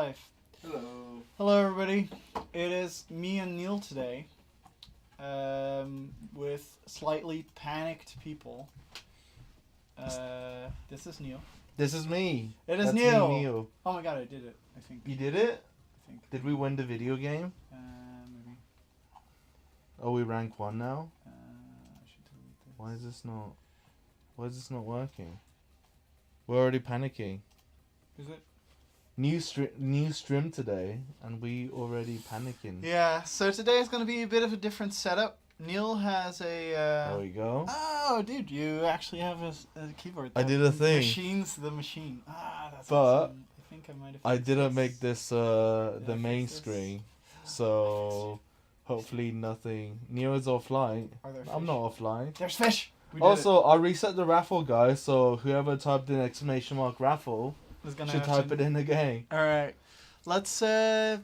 life. Hello. Hello, everybody. It is me and Neil today, with slightly panicked people. This is Neil. This is me. It is That's Neil. Me, Neil. Oh my god, I did it. I think. You did it? I think. Did we win the video game? Maybe. Oh, we rank 1 now? I should delete this. Why is this not working? We're already panicking. Is it? New stream today, and we already panicking. Yeah. So today is going to be a bit of a different setup. Neil has a. There we go. Oh, dude, you actually have a keyboard. I did a thing. Machine's the machine. Ah, that's But awesome. I think I might have. I didn't this. make this the main screen, so hopefully nothing. Neo is offline. Are there I'm fish? not offline. There's fish. We did Also, I reset the raffle, guys, so whoever typed in !raffle gonna should type it in again. All right, let's start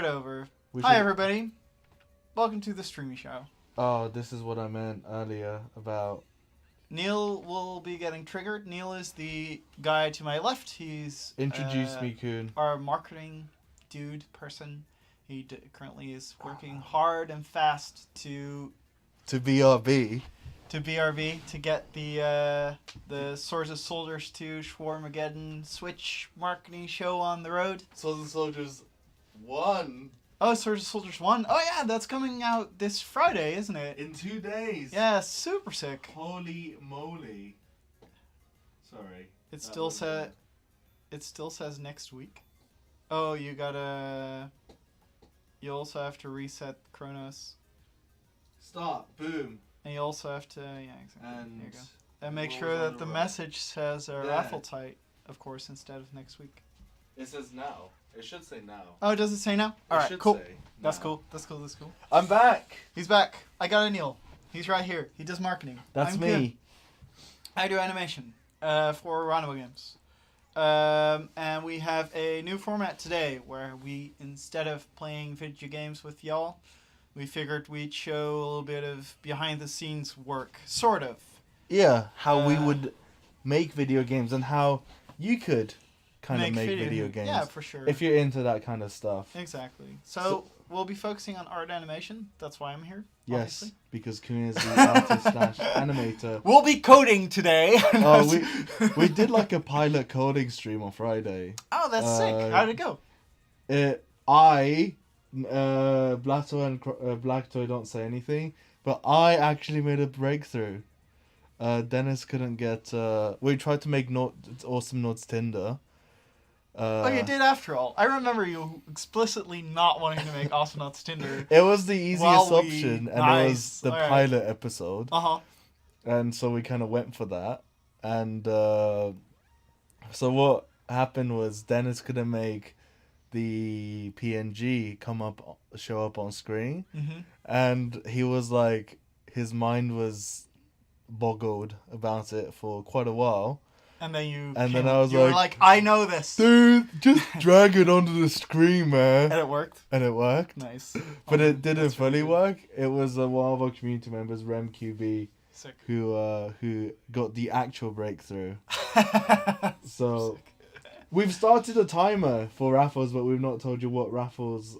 over. We Hi should- everybody, welcome to the Streamisho. Oh, this is what I meant earlier about... Neil will be getting triggered. Neil is the guy to my left. He's Introduce me, Koen. our marketing person. He currently is working hard and fast to BRB. BRB to get the Swords of Soldiers 2 Schwarmageddon Switch marketing show on the road. Swords and Soldiers 1 Oh, Swords of Soldiers 1. Oh yeah, that's coming out this Friday, isn't it? in 2 days. Yeah, super sick. Holy moly. Sorry. It still says next week. Oh, you also have to reset Chronos. Start. Boom. And you also have to, yeah, exactly. And there you go. And make rolls sure on that the the road. message says There. raffle tight, of course, instead of next week. It says now. It should say now. Oh, does it say now? All right, should cool. say That's now. cool. That's cool. That's cool. I'm back. He's back. I got a Neil. He's right here. He does marketing. That's I'm me. Koen. I do animation for Ronimo games. And we have a new format today where we, instead of playing video games with y'all, we figured we'd show a little bit of behind the scenes work. Sort of. Yeah, how we would make video games and how you could kind of make video games. Yeah, for sure. If you're into that kind of stuff. Exactly. So we'll be focusing on art animation. That's why I'm here. Yes, Obviously. because Koen is the artist/animator. We'll be coding today. Oh, we did like a pilot coding stream on Friday. Oh, that's sick. How'd it go? Blato and Blacktoy don't say anything, but I actually made a breakthrough. Dennis couldn't get... we tried to make Awesomenauts Tinder. Oh, you did after all. I remember you explicitly not wanting to make Awesomenauts Tinder. It was the easiest While option, and it was the Alright. pilot episode. Uh-huh. And so we kind of went for that. And so what happened was Dennis couldn't make the PNG show up on screen. Mm-hmm. And he was like, his mind was boggled about it for quite a while. And then you were like, I know this. Dude, just drag it onto the screen, man. And it worked. And it worked. Nice. But it didn't That's fully really good. work. It was one of our community members, RemQB, Sick. who got the actual breakthrough. So Sick. we've started a timer for raffles, but we've not told you what raffles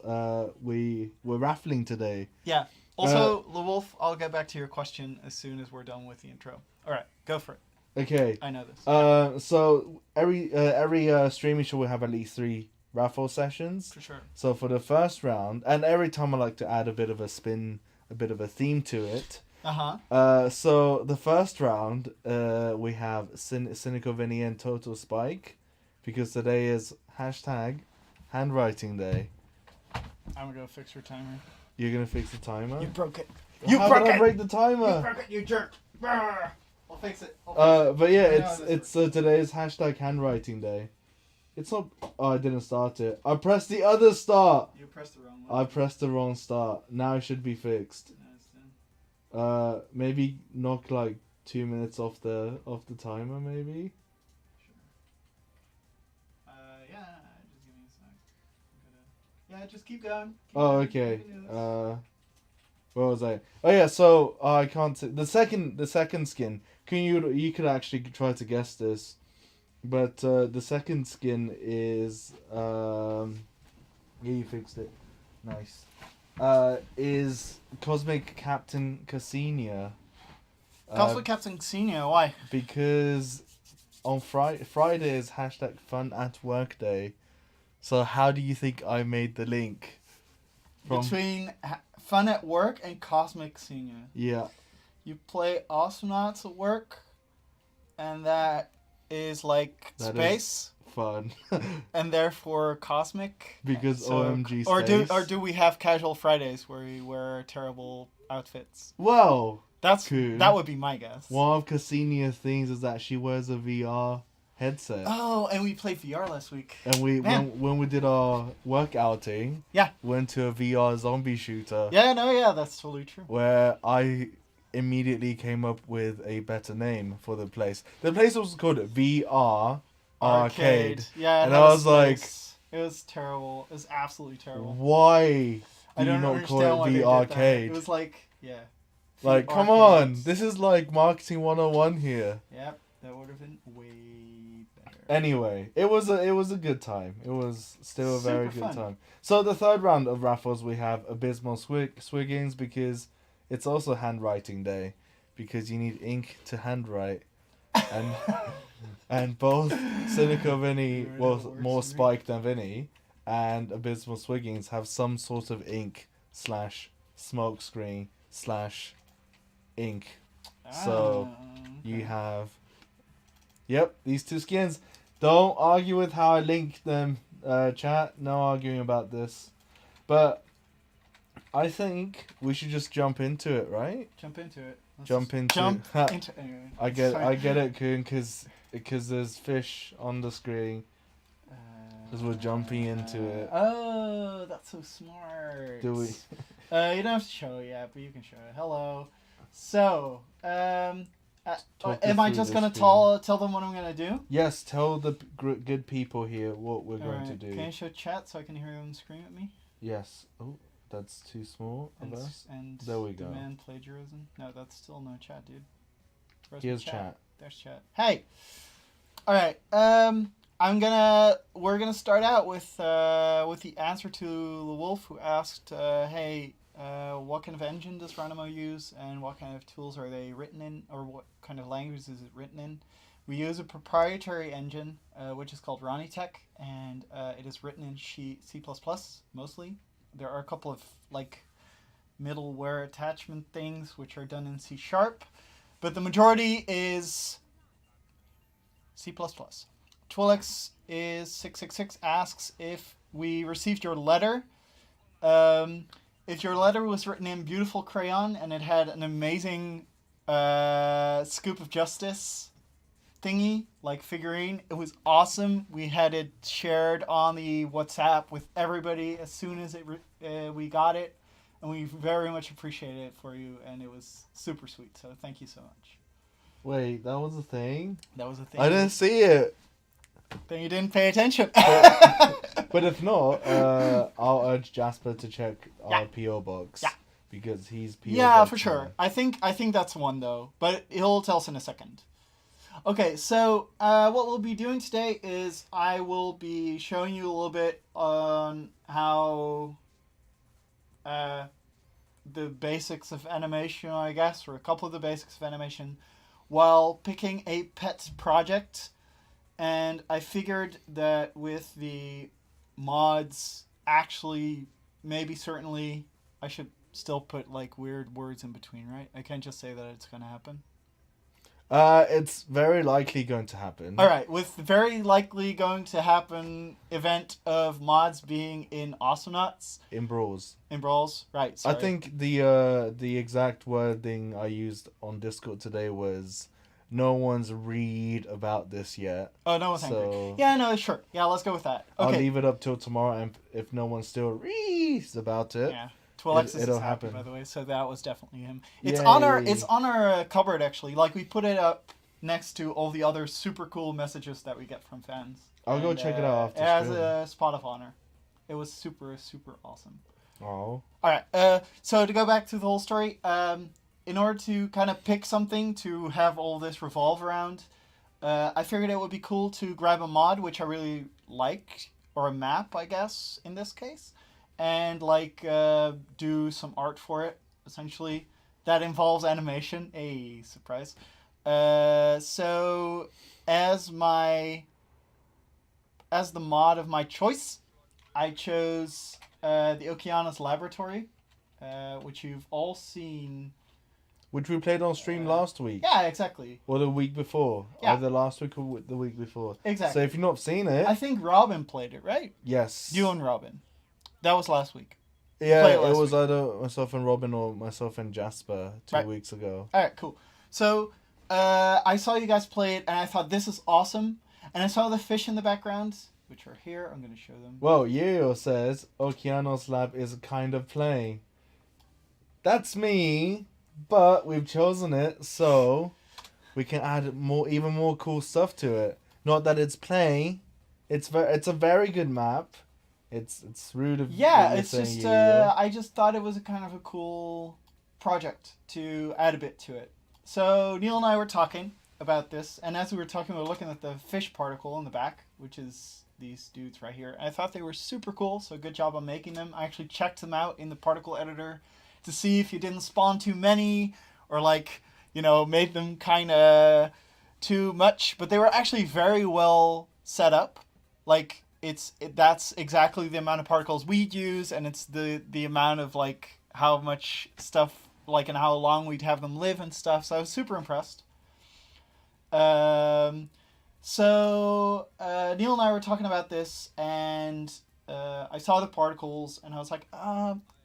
we're raffling today. Yeah. Also, the Wolf, I'll get back to your question as soon as we're done with the intro. All right, go for it. Okay. I know this. So every streaming show will have at least 3 raffle sessions. For sure. So for the first round, and every time I like to add a bit of a spin, a bit of a theme to it. Uh-huh. So the first round, we have Cynical Vinny and Total Spike, because today is #handwriting day. I'm gonna go fix your timer. You're gonna fix the timer? You broke it. How You broke did I it! break the timer? You broke it, you jerk! Brr. I'll fix it. But yeah, I know it's today is #handwriting day. It's not. Oh, I didn't start it. I pressed the other start. You pressed the wrong one. I pressed the wrong start. Now it should be fixed. No, it's done. Maybe knock like 2 minutes off the timer, maybe. Yeah, just give me a sec. Yeah, just keep going. Oh, okay. What was I? Oh yeah. So I can't say the second skin. You could actually try to guess this. But the second skin is yeah, you fixed it. Nice. Is Cosmic Captain Cassina. Cosmic Captain Xenia, why? Because on Friday is hashtag Fun at Work Day. So how do you think I made the link? Between Fun at Work and Cosmic Xenia. Yeah. You play Awesomenauts at work, and that is like That space. Fun. And therefore cosmic. Because So, OMG or space. do we have casual Fridays where we wear terrible outfits? Well, That would be my guess. one of Cassinia's things is that she wears a VR headset. Oh, and we played VR last week. And when we did our work outing, Yeah, went to a VR zombie shooter. yeah, that's totally true. Where I immediately came up with a better name for the place. The place was called VR Arcade. Yeah, and I was like, it was terrible. It was absolutely terrible. why I do you don't not understand call why it they the did that. arcade? It was like, yeah. Like, come Arcades. on, this is like marketing 101 here. Yep, that would have been way better. Anyway, it was a good time. It was still a very Super good fun. time. So the third round of raffles, we have Abysmal Swiggins because it's also handwriting day, because you need ink to handwrite, and and both Silica Vinny, well, more Spike than Vinny, and Abysmal Swiggins have some sort of ink / smokescreen / ink. So you have, yep, these two skins. Don't argue with how I linked them, chat. No arguing about this. But I think we should just jump into it, right? Jump into it. Anyway, I get it, Koen, because there's fish on the screen. Because we're jumping into it. Oh, that's so smart. Do we? You don't have to show it yet, but you can show it. Hello. So, am I just gonna tell them what I'm gonna do? Yes, tell the good people here what we're going to do. Can you show chat so I can hear them scream at me? Yes. Oh, that's too small of us. And there we go. Demand plagiarism. No, that's still no chat, dude. Here's chat. There's chat. Hey. All right. We're gonna start out with the answer to the wolf who asked, hey, what kind of engine does Ronimo use, and what kind of tools are they written in, or what kind of language is it written in? We use a proprietary engine, which is called Ronitech, and it is written in C++ mostly. There are a couple of like middleware attachment things which are done in C#, but the majority is C++. Twilix is 666 asks if we received your letter. If your letter was written in beautiful crayon and it had an amazing scoop of justice thingy, like figurine, it was awesome. We had it shared on the WhatsApp with everybody as soon as we got it, and we very much appreciated it for you, and it was super sweet. So thank you so much. Wait, that was a thing? That was a thing. I didn't see it. Then you didn't pay attention. But if not, I'll urge Jasper to check our PO box. Yeah. Because he's PO Yeah, box for sure. now. I think that's one though, but he'll tell us in a second. Okay, so what we'll be doing today is I will be showing you a little bit on how the basics of animation, I guess, or a couple of the basics of animation, while picking a pet project. And I figured that with the mods, actually, maybe certainly, I should still put like weird words in between, right? I can't just say that it's going to happen. It's very likely going to happen. All right, with the very likely going to happen event of mods being in Awesomenauts. In Brawls. In Brawls, right. Sorry. I think the exact wording I used on Discord today was, no one's read about this yet. Oh, no one's angry. Yeah, no, sure. Yeah, let's go with that. Okay. I'll leave it up till tomorrow, and if no one still reads about it, yeah. Twilix it'll is happy, happen. By the way, so that was definitely him. It's Yay. on our cupboard actually. Like we put it up next to all the other super cool messages that we get from fans. I'll go check it out after It has stream. a spot of honor. It was super, super awesome. Oh. All right. So to go back to the whole story, in order to kind of pick something to have all this revolve around, I figured it would be cool to grab a mod, which I really like, or a map, I guess, in this case, and like do some art for it, essentially. That involves animation. A surprise. So as the mod of my choice, I chose the Okeanos Laboratory, which you've all seen. Which we played on stream last week. Yeah, exactly. Or the week before. Yeah. Either last week or the week before. Exactly. So if you've not seen it... I think Robin played it, right? Yes. You and Robin. That was last week. Yeah, it was either myself and Robin or myself and Jasper 2 weeks ago. Alright, cool. So, I saw you guys play it, and I thought, this is awesome. And I saw the fish in the background, which are here. I'm going to show them. Well, Yo says, Okeanos Lab is a kind of play. That's me, but we've chosen it so we can add even more cool stuff to it. Not that it's play. It's a very good map. It's rude of it's saying just Yo-Yo. I just thought it was a kind of a cool project to add a bit to it. So Neil and I were talking about this, and as we were talking, we were looking at the fish particle in the back, which is these dudes right here. And I thought they were super cool, so good job on making them. I actually checked them out in the particle editor to see if you didn't spawn too many or like, made them kind of too much, but they were actually very well set up. Like that's exactly the amount of particles we'd use, and it's the amount of like how much stuff, like, and how long we'd have them live and stuff. So I was super impressed. So Neil and I were talking about this, and I saw the particles, and I was like,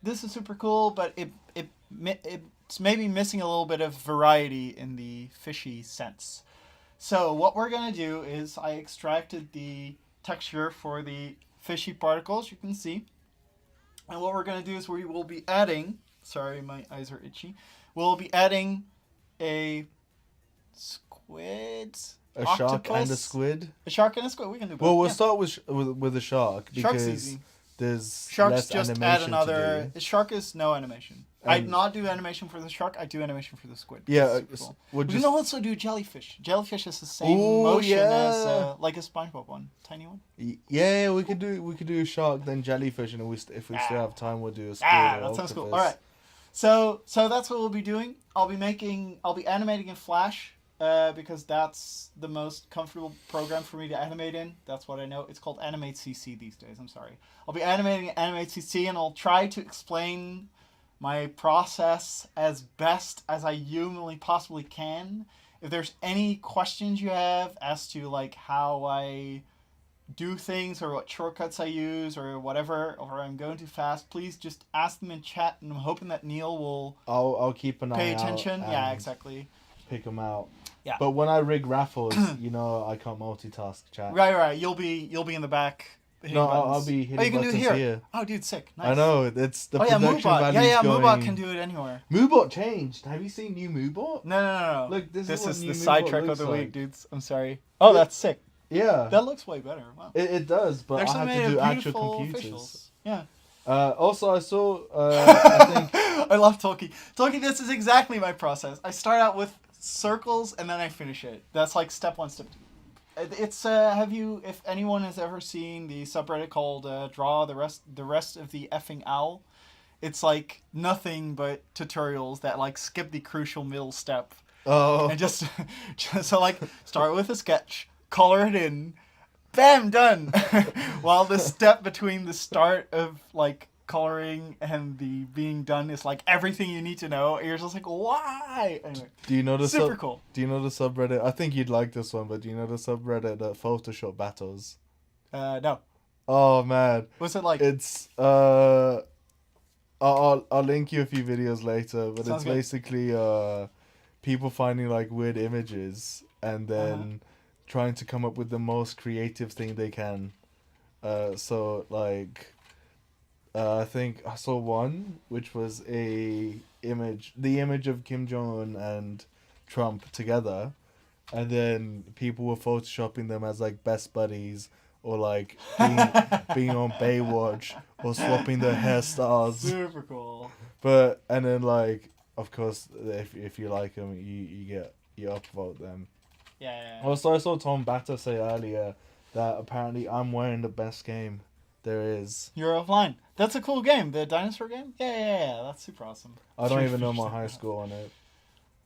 this is super cool, but it's maybe missing a little bit of variety in the fishy sense. So what we're going to do is I extracted the texture for the fishy particles, you can see. And what we're going to do is we will be adding, sorry, my eyes are itchy. We'll be adding a squid, a octopus, shark and a squid. A shark and a squid. We can do both. Well, we'll start with a shark because Shark's easy. There's Sharks less just animation add another. to do. Shark is no animation. I'd not do animation for the shark. I do animation for the squid. Yeah, cool. we can also do jellyfish. Jellyfish is the same motion as like a SpongeBob one, tiny one. Yeah, we could do a shark, then jellyfish, and if we still have time, we'll do a squid. That sounds cool. All right, so that's what we'll be doing. I'll be animating in Flash. Because that's the most comfortable program for me to animate in. That's what I know. It's called Animate CC these days. I'm sorry. I'll be animating in Animate CC, and I'll try to explain my process as best as I humanly possibly can. If there's any questions you have as to like how I do things or what shortcuts I use or whatever, or I'm going too fast, please just ask them in chat, and I'm hoping that Neil will I'll keep an eye pay out attention. Yeah, exactly. Pick them out. Yeah. But when I rig raffles, I can't multitask chat. Right. You'll be in the back. No, I'll be hitting you can do buttons it here. Oh, dude, sick. Nice. I know. It's the production Moobot. value's Yeah, going... Moobot can do it anywhere. Moobot changed. Have you seen new Moobot? No. Look, this is the new sidetrack Moobot of the looks week, dudes. I'm sorry. Oh, that's sick. Yeah. That looks way better. Wow. It does, but I have to do actual computers. Officials. Yeah. Also, I saw... I think... I love Tolkien. Tolkien, this is exactly my process. I start out with circles, and then I finish it. That's like step 1, step 2. It's if anyone has ever seen the subreddit called Draw the rest of the effing owl, it's like nothing but tutorials that like skip the crucial middle step. Oh. And just so like start with a sketch, color it in, bam, done. While the step between the start of like coloring and the being done is like everything you need to know. And you're just like, why? Anyway, do you know the super cool. Do you know the subreddit? I think you'd like this one, but do you know the subreddit Photoshop battles? No. Oh man, what's it like? It's I'll link you a few videos later, but Sounds it's basically people finding like weird images and then trying to come up with the most creative thing they can. So like. I think I saw one which was the image of Kim Jong-un and Trump together, and then people were photoshopping them as like best buddies or like being on Baywatch or swapping their hairstyles. Super cool. And then like of course if you like them you upvote them. Yeah. Also, I saw Tom Batter say earlier that apparently I'm wearing the best game there is. You're offline. That's a cool game. The dinosaur game? Yeah. That's super awesome. I don't even know my high score on it.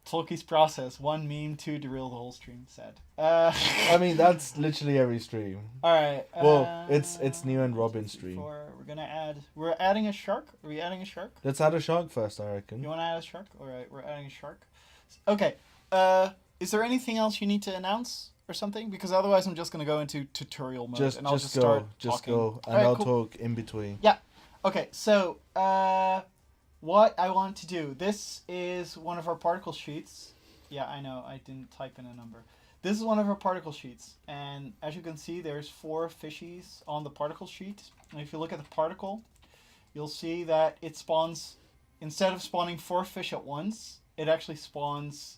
Tolkien's process. 1 meme, 2 derail the whole stream. Sad. I mean, that's literally every stream. Alright. Well, it's New and Robin's stream. We're adding a shark? Are we adding a shark? Let's add a shark first, I reckon. You want to add a shark? Alright, we're adding a shark. Okay. Is there anything else you need to announce or something? Because otherwise I'm just going to go into tutorial mode and I'll just start talking. Go. And Alright, I'll cool. talk in between. Yeah. Okay, so what I want to do, this is one of our particle sheets. Yeah, I know, I didn't type in a number. This is one of our particle sheets, and as you can see, there's 4 fishies on the particle sheet. And if you look at the particle, you'll see that it spawns, instead of spawning 4 fish at once, it actually spawns,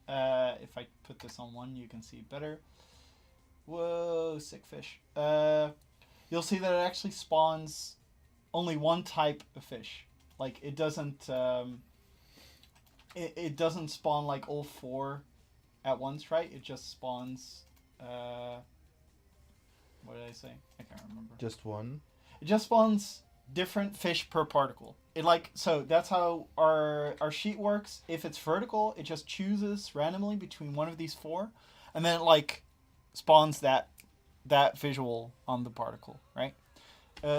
if I put this on 1, you can see better. Whoa, sick fish. You'll see that it actually spawns only 1 type of fish. Like, it doesn't, it doesn't spawn like all 4 at once, right? It just spawns, what did I say? I can't remember. Just 1? It just spawns different fish per particle. So that's how our sheet works. If it's vertical, it just chooses randomly between one of these 4, and then it spawns that visual on the particle, right?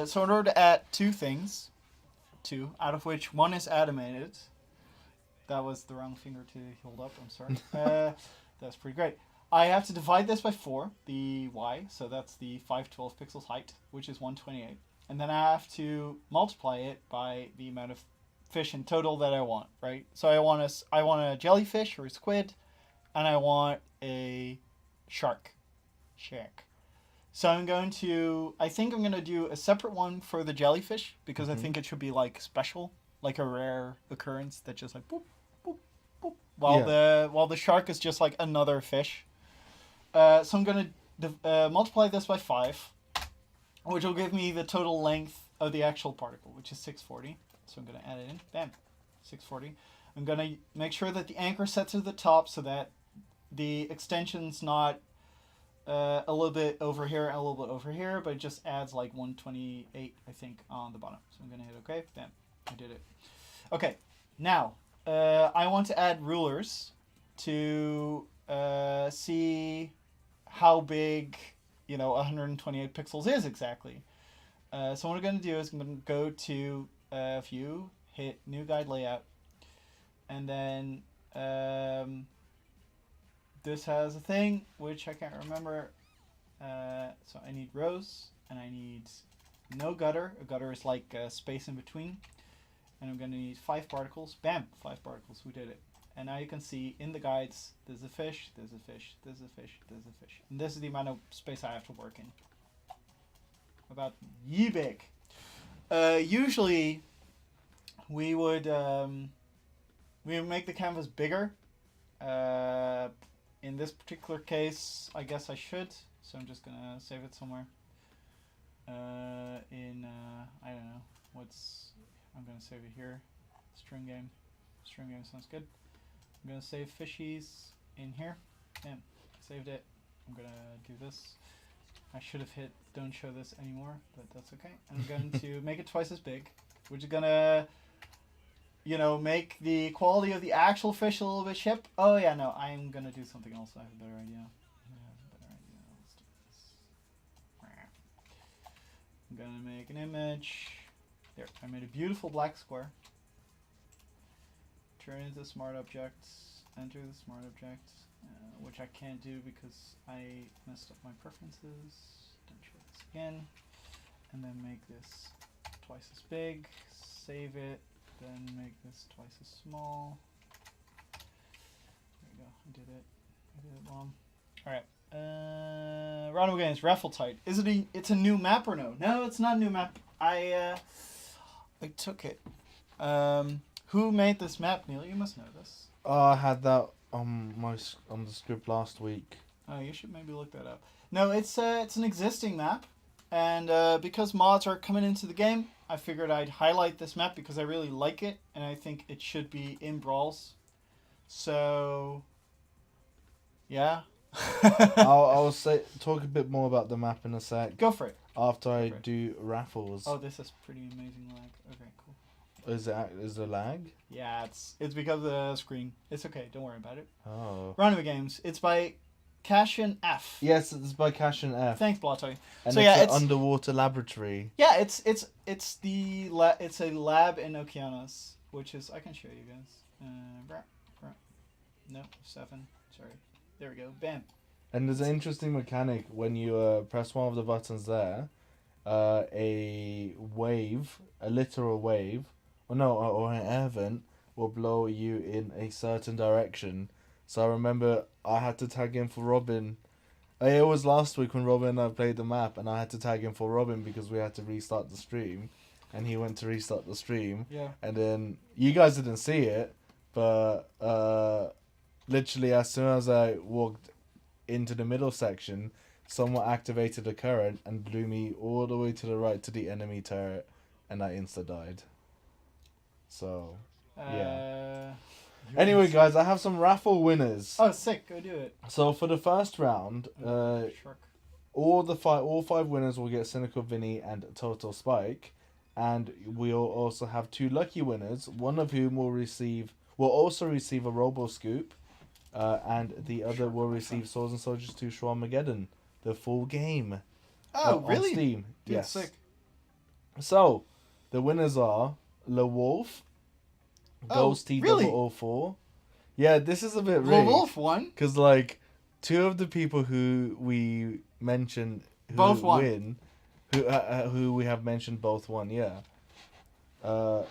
So in order to add 2 things, 2, out of which 1 is animated. That was the wrong finger to hold up, I'm sorry. That's pretty great. I have to divide this by 4, the Y, so that's the 512 pixels height, which is 128. And then I have to multiply it by the amount of fish in total that I want, right? So I want a jellyfish or a squid, and I want a shark. So I think I'm going to do a separate one for the jellyfish, because I think it should be special, like a rare occurrence that just boop, boop, boop, while the shark is just another fish. So I'm going to multiply this by 5, which will give me the total length of the actual particle, which is 640. So I'm going to add it in. Bam, 640. I'm going to make sure that the anchor sets at the top so that the extension's not a little bit over here and a little bit over here, but it just adds 128, I think, on the bottom. So I'm going to hit OK. Bam, I did it. Okay, now I want to add rulers to see how big 128 pixels is exactly. So what I'm going to do is I'm going to go to View, hit New Guide Layout, and then this has a thing which I can't remember. So I need rows, and I need no gutter. A gutter is space in between. And I'm going to need 5 particles. Bam! 5 particles. We did it. And now you can see in the guides, there's a fish, there's a fish, there's a fish, there's a fish. And this is the amount of space I have to work in. About ye big. Usually, we would make the canvas bigger. In this particular case, I guess I should. So I'm just going to save it somewhere. I don't know. I'm going to save it here. String game. String game sounds good. I'm going to save fishies in here. Bam. Saved it. I'm going to do this. I should have hit don't show this anymore, but that's okay. And I'm going to make it twice as big, which is going to, make the quality of the actual fish a little bit ship. Oh, yeah, no. I'm going to do something else. I have a better idea. Let's do this. I'm going to make an image. There, I made a beautiful black square. Turn into smart objects, enter the smart object, which I can't do because I messed up my preferences. Don't show this again. And then make this twice as big, save it, then make this twice as small. There we go, I did it wrong. Alright, Ronimo Games, Raffle Tide. It's a new map or no? No, it's not a new map. I took it. Who made this map, Neil? You must know this. I had that on the script last week. Oh, you should maybe look that up. No, it's an existing map, and because mods are coming into the game, I figured I'd highlight this map because I really like it, and I think it should be in Brawls. So, yeah, I'll talk a bit more about the map in a sec. Go for it. After I do raffles. Oh, this is pretty amazing lag. Okay, cool. Is there lag? Yeah, it's because of the screen. It's okay. Don't worry about it. Oh. Ronimo Games. It's by Cash and F. Yes, it's by Cash and F. Thanks, Blatoy. And so it's yeah, an underwater laboratory. Yeah, it's a lab in Okeanos, which is I can show you guys. No, 7. Sorry. There we go. Bam. And there's an interesting mechanic when you press one of the buttons there. A literal wave, or an air vent will blow you in a certain direction. So I remember I had to tag in for Robin. It was last week when Robin and I played the map, and I had to tag in for Robin because we had to restart the stream, and he went to restart the stream. Yeah. And then you guys didn't see it, but literally as soon as I walked into the middle section, someone activated a current and blew me all the way to the right to the enemy turret, and I insta-died. So, yeah. Anyway, guys, I have some raffle winners. Oh, sick! Go do it. So for the first round, all five winners will get Cynical Vinny and Total Spike, and we'll also have 2 lucky winners, one of whom will also receive a Robo Scoop, and the other will receive Swords and Soldiers 2 Shwarmageddon, the full game. Oh, really? On Steam. Dude, yes. Sick. So, the winners are Le Wolf, Ghosty really? 004. Yeah, this is a bit rigged. Le Wolf won? Because, like, 2 of the people who we mentioned both win, who we have mentioned both won, yeah.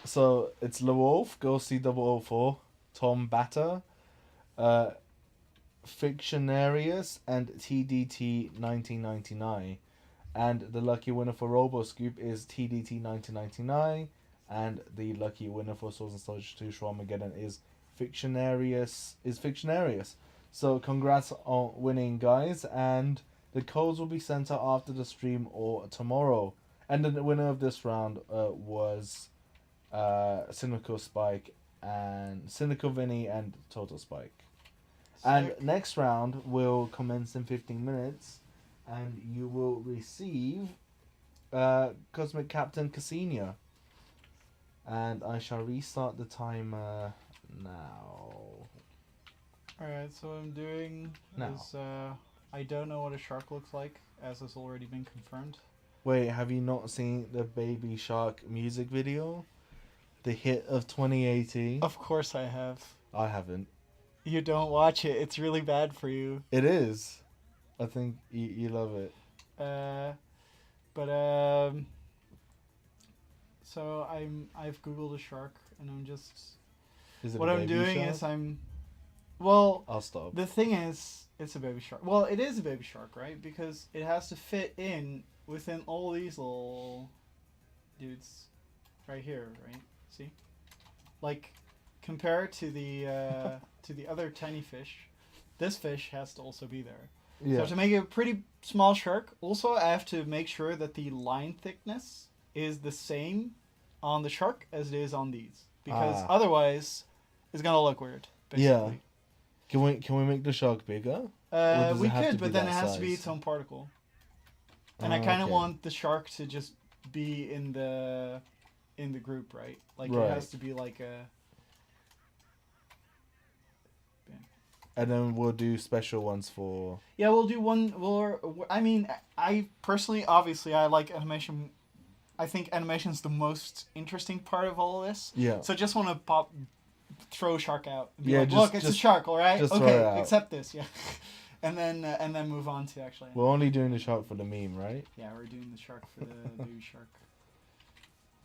So, it's Le Wolf, Ghosty 004, Tom Batter, Fictionarius, and TDT 1999. And the lucky winner for RoboScoop is TDT 1999, and the lucky winner for Swords and Soldiers 2 Shwarmageddon is Fictionarius. So congrats on winning, guys, and the codes will be sent out after the stream or tomorrow. And the winner of this round was Cynical Spike and Cynical Vinny and Total Spike. Sick. And next round will commence in 15 minutes, and you will receive Cosmic Captain Cassina. And I shall restart the timer now. Alright, so what I'm doing is I don't know what a shark looks like, as has already been confirmed. Wait, have you not seen the Baby Shark music video? The hit of 2018? Of course I have. I haven't. You don't watch it. It's really bad for you. It is. I think you love it. So I've Googled a shark, and I'm just... Is it what a I'm baby doing shark? is Well... I'll stop. The thing is, it's a baby shark. Well, it is a baby shark, right? Because it has to fit in within all these little dudes right here, right? See? Like, compared to the other tiny fish, this fish has to also be there. Yeah. So to make it a pretty small shark, also I have to make sure that the line thickness is the same on the shark as it is on these. Because otherwise, it's going to look weird, basically. Yeah. Can we make the shark bigger? We could, but then it has to be its own particle. And I kind of want the shark to just be in the group, right? Like it has to be like a... And then we'll do special ones for... Yeah, we'll do one... I mean, I personally, obviously, I like animation. I think animation's the most interesting part of all of this. Yeah. So I just want to throw shark out. And be yeah, like, look, it's a shark, all right? Okay, accept this, yeah. and then move on to actually... We're only doing the shark for the meme, right? Yeah, we're doing the shark for the baby shark.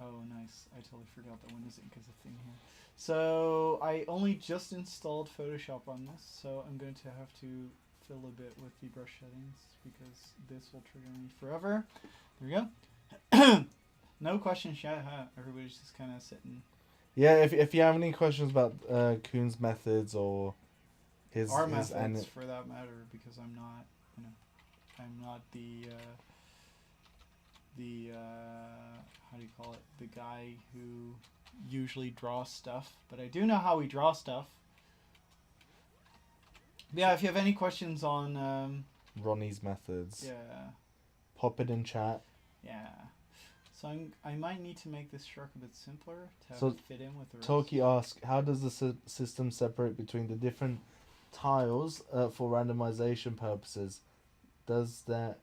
Oh, nice. I totally forgot that Windows Ink is a thing here. So, I only just installed Photoshop on this, so I'm going to have to fill a bit with the brush settings, because this will trigger me forever. There we go. No questions yet, huh? Everybody's just kind of sitting. Yeah, if you have any questions about Koen's methods or our methods, for that matter, because I'm not, I'm not the how do you call it? The guy who usually draws stuff, but I do know how we draw stuff. Yeah, if you have any questions on Ronnie's methods, yeah. pop it in chat. Yeah. So I might need to make this shark a bit simpler to have So, it fit in with the rest. Toki asks, how does the system separate between the different tiles for randomization purposes? Does there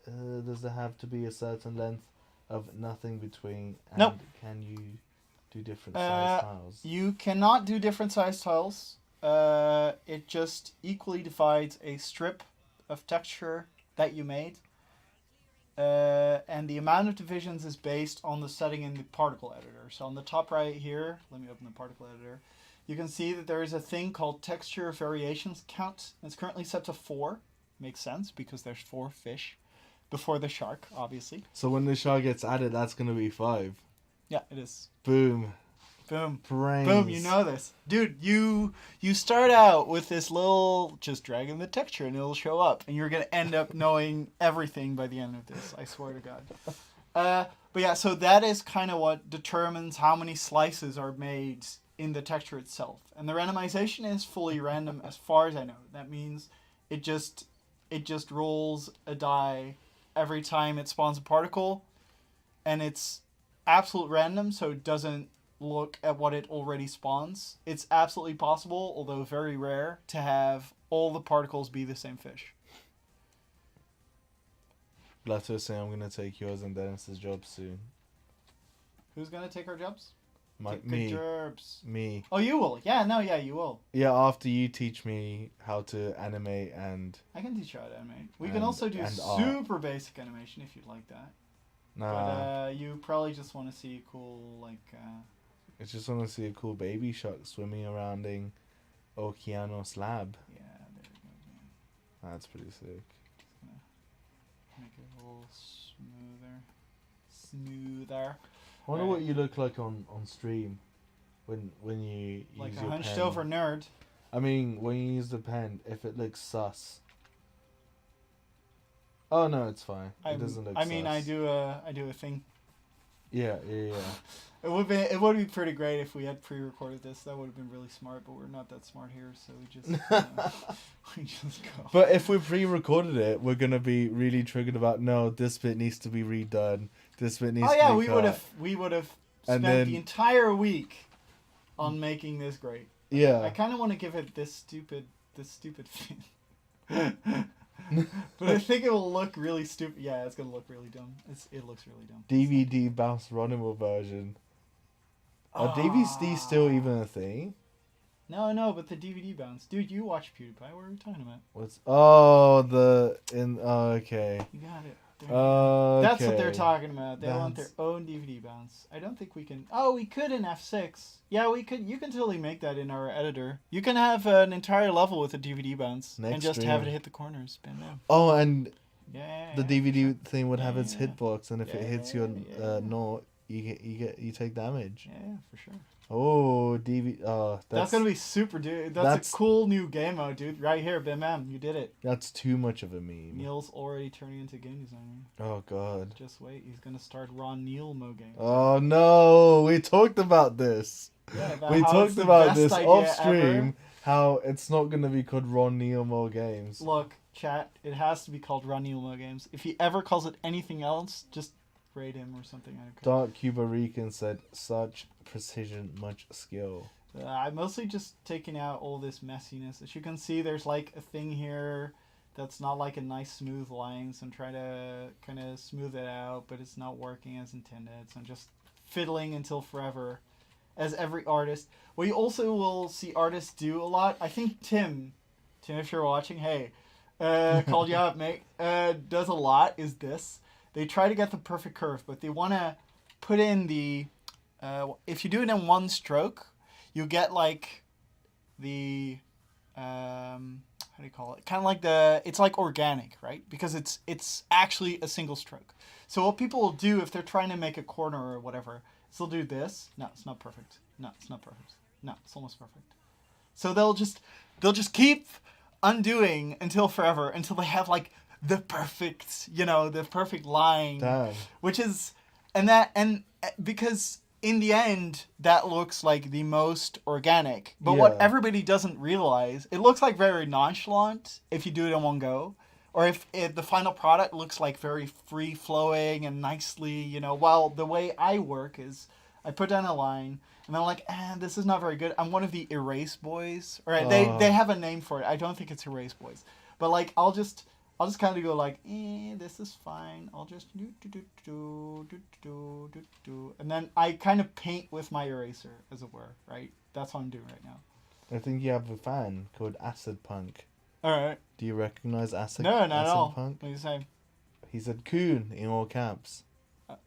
have to be a certain length of nothing between? And Nope. Can you do different size tiles? You cannot do different size tiles. It just equally divides a strip of texture that you made. And the amount of divisions is based on the setting in the particle editor. So on the top right here, let me open the particle editor. You can see that there is a thing called texture variations count. It's currently set to 4. Makes sense because there's 4 fish before the shark, obviously. So when the shark gets added, that's going to be 5. Yeah, it is. Boom. Boom. Brains. Boom, you know this. Dude, you start out with this little, just dragging the texture and it'll show up. And you're going to end up knowing everything by the end of this, I swear to God. But yeah, so that is kind of what determines how many slices are made in the texture itself. And the randomization is fully random as far as I know. That means it just rolls a die every time it spawns a particle. And it's absolute random, so it doesn't look at what it already spawns. It's absolutely possible, although very rare, to have all the particles be the same fish. Lasso is saying I'm going to take yours and Dennis's job soon. Who's going to take our jobs? Me. Jobs. Me. Oh, you will. Yeah, you will. Yeah, after you teach me how to animate and... I can teach you how to animate. We can also do super basic animation if you'd like that. Nah. But you probably just want to see cool, like... I just want to see a cool baby shark swimming around in Okeanos Lab. Yeah, there we go. Yeah. That's pretty sick. Just gonna make it a little smoother. I wonder what you look like on stream when you like use a your hunched pen. over nerd. I mean, when you use the pen, if it looks sus. Oh no, it's fine. It doesn't look sus. I mean, I do a thing. Yeah. It would be pretty great if we had pre-recorded this. That would have been really smart, but we're not that smart here, so we just go. But if we pre-recorded it, we're gonna be really triggered about this bit needs to be redone. This bit needs to be cut. we would have spent the entire week on making this great. Yeah. I kind of want to give it this stupid fin. But I think it will look really stupid. Yeah, it's gonna look really dumb. It looks really dumb. DVD bounce Ronimo version. Are DVDs still even a thing? No, but the DVD bounce. Dude, you watch PewDiePie. What are we talking about? Okay. You got it. Okay. That's what they're talking about. They want their own DVD bounce. I don't think we can... Oh, we could in F6. Yeah, we could. You can totally make that in our editor. You can have an entire level with a DVD bounce and just have it hit the corners. Bam, bam. Oh, and the yeah, DVD thing would have its hitbox, and if it hits your note, you take damage. Yeah, for sure. Oh, DVD. That's gonna be super, dude. That's a cool new game mode, dude. Right here, bam, bam. You did it. That's too much of a meme. Neil's already turning into game designer. Oh god. Just wait, he's gonna start Ronimo games. Oh no, we talked about this. Yeah, we talked about this off stream. How it's not gonna be called Ronimo games. Look, chat. It has to be called Ronimo games. If he ever calls it anything else, just raid him or something. I don't care. Dark Cuba Rican said, "Such precision, much skill." I'm mostly just taking out all this messiness. As you can see, there's like a thing here that's not like a nice smooth line, so I'm trying to kind of smooth it out, but it's not working as intended, so I'm just fiddling until forever, as every artist. What you also will see artists do a lot, I think Tim, if you're watching, hey, called you out, mate, does a lot, is this. They try to get the perfect curve, but they want to put in the... if you do it in one stroke, you get like the... how do you call it? Kind of like it's like organic, right? Because it's actually a single stroke. So what people will do if they're trying to make a corner or whatever, is they'll do this. No, it's not perfect. No, it's not perfect. No, it's almost perfect. So they'll just keep undoing until forever, until they have like the perfect line. Damn. Which is, because in the end, that looks like the most organic. But what Yeah. everybody doesn't realize, it looks like very nonchalant if you do it in one go. Or if the final product looks like very free flowing and nicely, while the way I work is I put down a line and I'm like, this is not very good. I'm one of the erase boys. Or they have a name for it. I don't think it's erase boys. But like I'll just kind of go like, this is fine. I'll just do. And then I kind of paint with my eraser, as it were, right? That's what I'm doing right now. I think you have a fan called Acid Punk. All right. Do you recognize Acid? No, not Acid at all. Punk? What are you saying? He said "Koen" in all caps.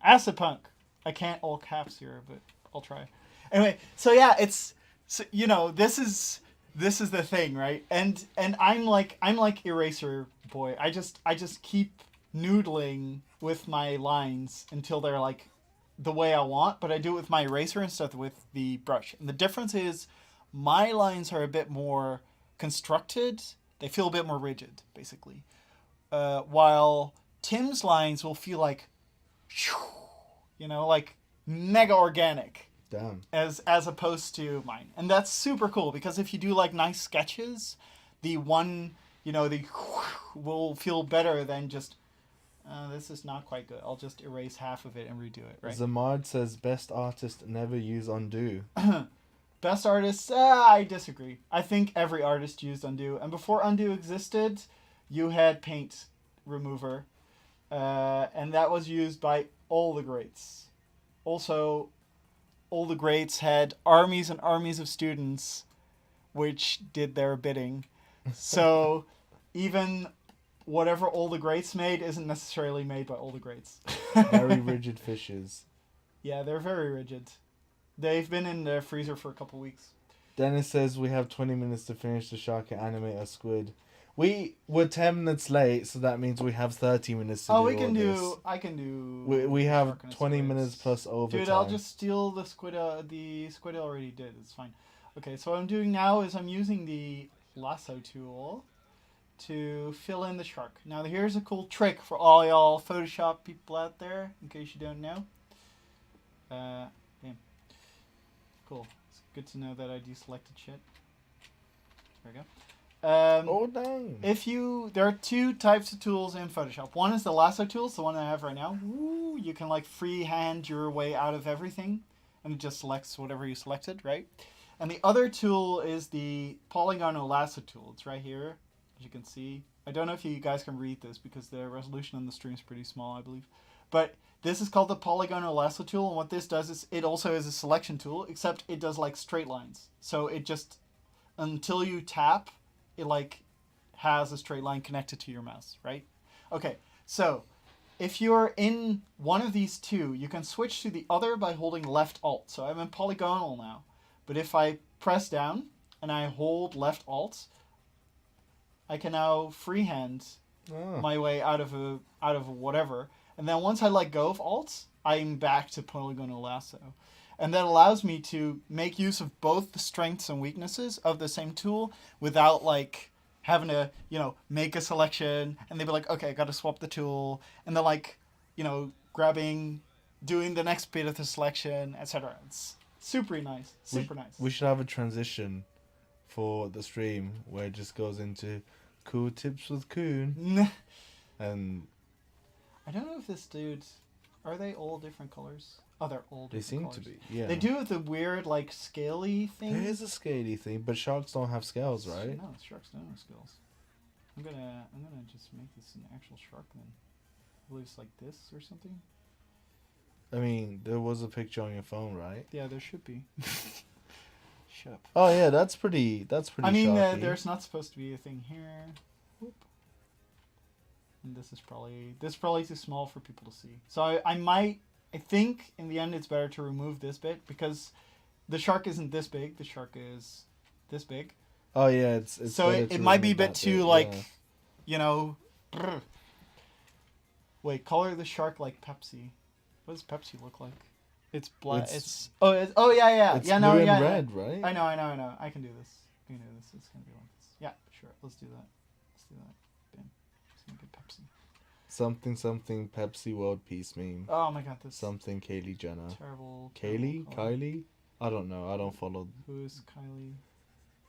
Acid Punk. I can't all caps here, but I'll try. Anyway, so yeah, this is the thing, right? And I'm like eraser boy. I just keep noodling with my lines until they're like the way I want, but I do it with my eraser instead of with the brush. And the difference is my lines are a bit more constructed. They feel a bit more rigid, basically. While Tim's lines will feel like, like mega organic. Damn. As opposed to mine. And that's super cool because if you do like nice sketches, the one, the will feel better than just, this is not quite good. I'll just erase half of it and redo it, right? Zamard says best artist never use undo. Best artist, I disagree. I think every artist used undo. And before undo existed, you had paint remover. And that was used by all the greats. Also, all the greats had armies and armies of students which did their bidding. So even whatever all the greats made isn't necessarily made by all the greats. Very rigid fishes. Yeah, they're very rigid. They've been in the freezer for a couple weeks. Dennis says we have 20 minutes to finish the shark and animate a squid. We were 10 minutes late, so that means we have 30 minutes to do we can all do. This. I can do. We have shark and 20 squids. minutes plus overtime. Dude, I'll just steal the squid. The squid I already did. It's fine. Okay, so what I'm doing now is I'm using the Lasso tool to fill in the shark. Now here's a cool trick for all y'all Photoshop people out there, in case you don't know. Bam. Cool. It's good to know that I deselected shit. There we go. Oh dang! There are two types of tools in Photoshop. One is the Lasso tool, it's the one I have right now. Woo, you can like freehand your way out of everything, and it just selects whatever you selected, right? And the other tool is the Polygonal Lasso tool. It's right here, as you can see. I don't know if you guys can read this because the resolution on the stream is pretty small, I believe. But this is called the Polygonal Lasso tool, and what this does is it also is a selection tool, except it does like straight lines. So it just, until you tap, it like has a straight line connected to your mouse, right? Okay, so if you're in one of these two, you can switch to the other by holding left alt. So I'm in Polygonal now, but if I press down and I hold left alt, I can now freehand my way out of whatever. And then once I let go of alt, I'm back to Polygonal Lasso. And that allows me to make use of both the strengths and weaknesses of the same tool without like having to, make a selection and they'd be like, okay, I got to swap the tool. And then like, doing the next bit of the selection, etc. It's super nice. Nice. We should have a transition for the stream where it just goes into cool tips with Koen. And I don't know if this dude, are they all different colors? Oh, they're all different they seem colors. to be, yeah. They do the weird, like, scaly thing. There is a scaly thing, but sharks don't have scales, right? No, sharks don't have scales. I'm gonna just make this an actual shark then. I believe it's like this or something. I mean, there was a picture on your phone, right? Yeah, there should be. Shut up. Oh yeah, that's pretty. I mean, sharky. there's not supposed to be a thing here. Whoop. And this is probably too small for people to see. So I think in the end it's better to remove this bit because the shark isn't this big. The shark is this big. Oh yeah, it's so it might be a bit too brr. Wait, color the shark like Pepsi. What does Pepsi look like? It's black. It's yeah. It's yeah, blue no, and yeah, red, right? I know. I can do this. It's gonna be like this. Yeah, sure. Let's do that. Bam. Just make it Pepsi. Something Pepsi World Peace meme. Oh my god, this Something Kylie Jenner. terrible. Kylie? I don't know. I don't follow. Who is Kylie?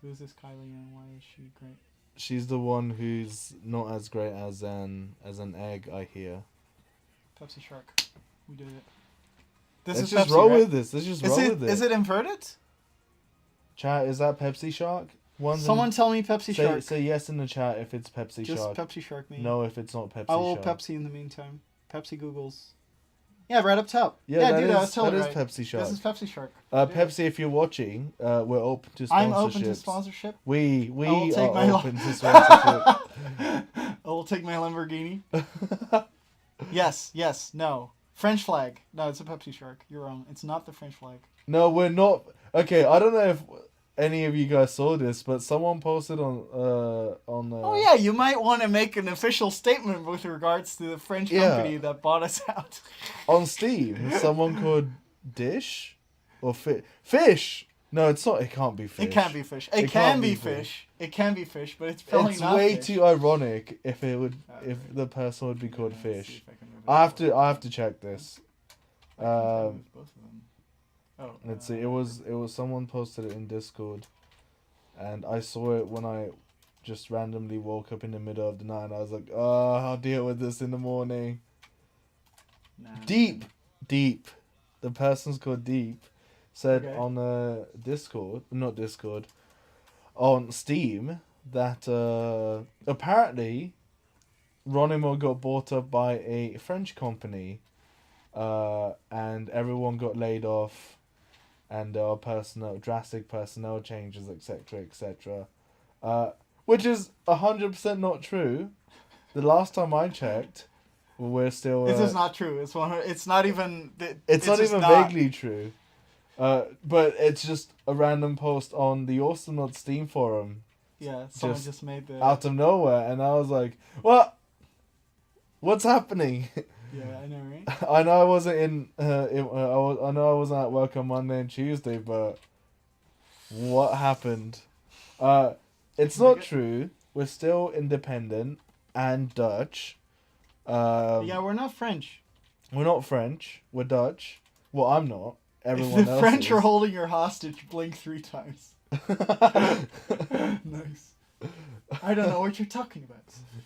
Who is this Kylie and why is she great? She's the one who's not as great as an egg, I hear. Pepsi Shark. We did it. Let's just roll with this. Let's just roll with it. Is it inverted? Chat, is that Pepsi Shark? Someone tell me Pepsi Shark. Say yes in the chat if it's Pepsi Shark. Just Pepsi Shark me. No, if it's not Pepsi Shark. I will Pepsi in the meantime. Pepsi Googles. Yeah, right up top. Yeah, dude, I was totally right. That is Pepsi Shark. This is Pepsi Shark. Pepsi, if you're watching, we're open to sponsorships. I'm open to sponsorship. We are open to sponsorship. I will take my Lamborghini. Yes, no. French flag. No, it's a Pepsi Shark. You're wrong. It's not the French flag. No, we're not. Okay, I don't know if any of you guys saw this, but someone posted on. Oh yeah, you might want to make an official statement with regards to the French company that bought us out. On Steam, someone called Dish or Fish. No, it's not. It can't be fish. It can't be fish. It can be fish. It can be fish, but it's probably not. It's way fish. too ironic if it would if the person would be called Fish. I have to check this. Both of them. Oh. Let's see. It was someone posted it in Discord, and I saw it when I just randomly woke up in the middle of the night, and I was like, "Oh, I'll deal with this in the morning." Nah. Deep. The person's called Deep. Said on on Steam that apparently Ronimo got bought up by a French company, and everyone got laid off, and there are drastic personnel changes, etc., which is 100% not true. The last time I checked, we're still. This is not true. It's not even. It's not even vaguely true. But it's just a random post on the Awesomenauts Steam forum. Yeah, someone just made the out of nowhere, and I was like, "What? What's happening?" Yeah, I know, right? I know I wasn't in. I know I wasn't at work on Monday and Tuesday, but what happened? It's not true. We're still independent and Dutch. Yeah, we're not French. We're not French. We're Dutch. Well, I'm not. Everyone if the else French is. are holding your hostage, blink 3 times. Nice. I don't know what you're talking about.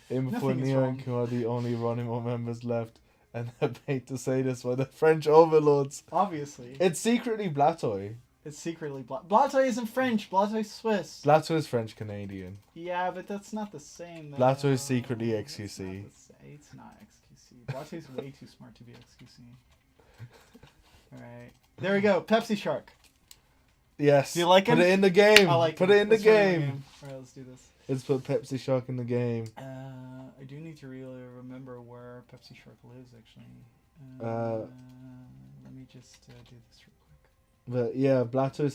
Info Neo and Q are the only Ronimo members left, and they're paid to say this by the French overlords. Obviously. It's secretly Blatoy. It's secretly Blatoy isn't French. Blatoy's Swiss. Blatoy is French Canadian. Yeah, but that's not the same. Blatoy is secretly XQC. It's not XQC. Blatoy's way too smart to be XQC. Alright. There we go. Pepsi Shark. Yes. Do you like Put him? it in the game. I like Put him. it in the game. Alright, let's do this. Let's put Pepsi Shark in the game. I do need to really remember where Pepsi Shark lives, actually. Let me just do this real quick. But yeah, Blatoy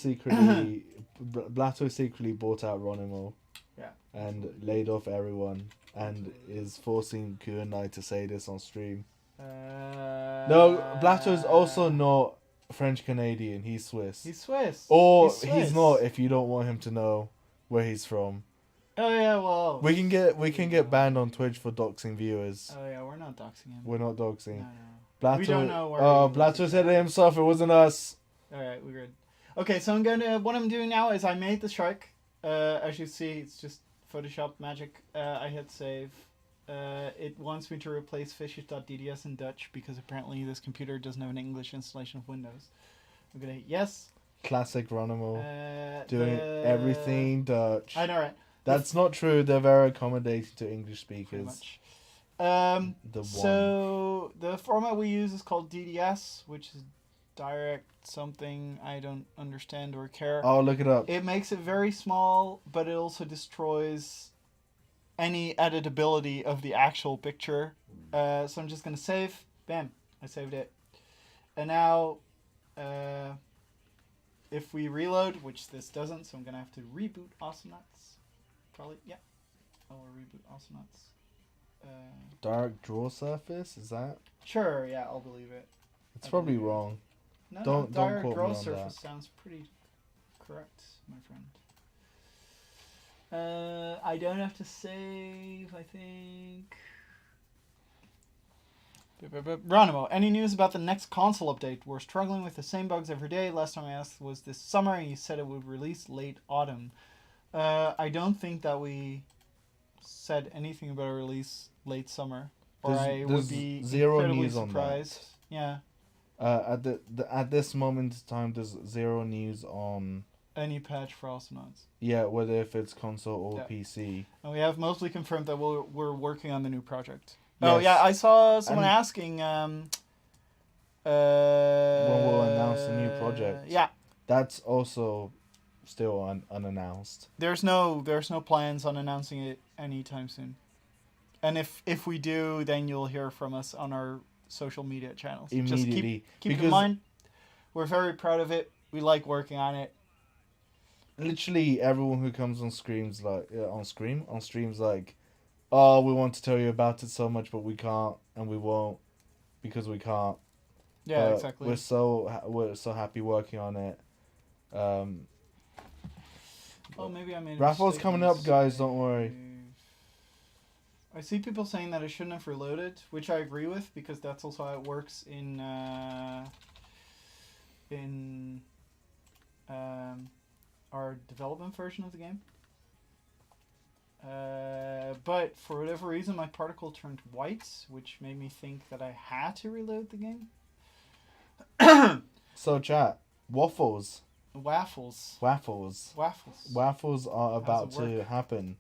secretly bought out Ronimo. Yeah. And laid off everyone, and is forcing Koen and Niel to say this on stream. No, Blatoy's also not French Canadian. He's Swiss. He's Swiss. Or he's Swiss. He's not if you don't want him to know where he's from. Oh yeah, well. We can get banned on Twitch for doxing viewers. Oh yeah, we're not doxing him. We're not doxing. No. Blatoy, we don't know where. Blatoy said it himself. It wasn't us. All right, we're good. Okay, so what I'm doing now is I made the shark. As you see, it's just Photoshop magic. I hit save. It wants me to replace fishes.dds in Dutch because apparently this computer doesn't have an English installation of Windows. I'm gonna hit yes. Classic Ronimo. Doing everything Dutch. I know, right? That's not true. They're very accommodating to English speakers. So the format we use is called DDS, which is direct something I don't understand or care. I'll look it up. It makes it very small, but it also destroys any editability of the actual picture. So I'm just going to save. Bam. I saved it. And now, if we reload, which this doesn't, so I'm going to have to reboot Awesomenauts. Probably, yeah. I will reboot Awesomenauts. Dark draw surface? Is that? Sure, yeah, I'll believe it. It's probably wrong. No, Don't dark quote draw me on surface that. sounds pretty correct, my friend. I don't have to save, I think. Ronimo, any news about the next console update? We're struggling with the same bugs every day. Last time I asked was this summer, and you said it would release late autumn. I don't think that we said anything about a release late summer, or I would be zero incredibly news surprised. on that. Yeah. At this moment in time, there's zero news on Any patch for Awesomenauts. Yeah, whether if it's console or Yeah. PC. And we have mostly confirmed that we're working on the new project. Yes. Oh yeah, I saw someone And asking. when we'll announce the new project. Yeah. That's also still unannounced. There's no plans on announcing it anytime soon. And if we do, then you'll hear from us on our social media channels. Immediately. Just keep in mind, we're very proud of it. We like working on it. Literally everyone who comes on streams on streams like, oh, we want to tell you about it so much, but we can't and we won't because we can't. Yeah, exactly. We're so happy working on it. Maybe I made a Raffle's mistake coming on up, guys. Don't worry. I see people saying that I shouldn't have reloaded, which I agree with because that's also how it works in our development version of the game. But for whatever reason, my particle turned white, which made me think that I had to reload the game. So chat, waffles Waffles are How's about it to work? happen.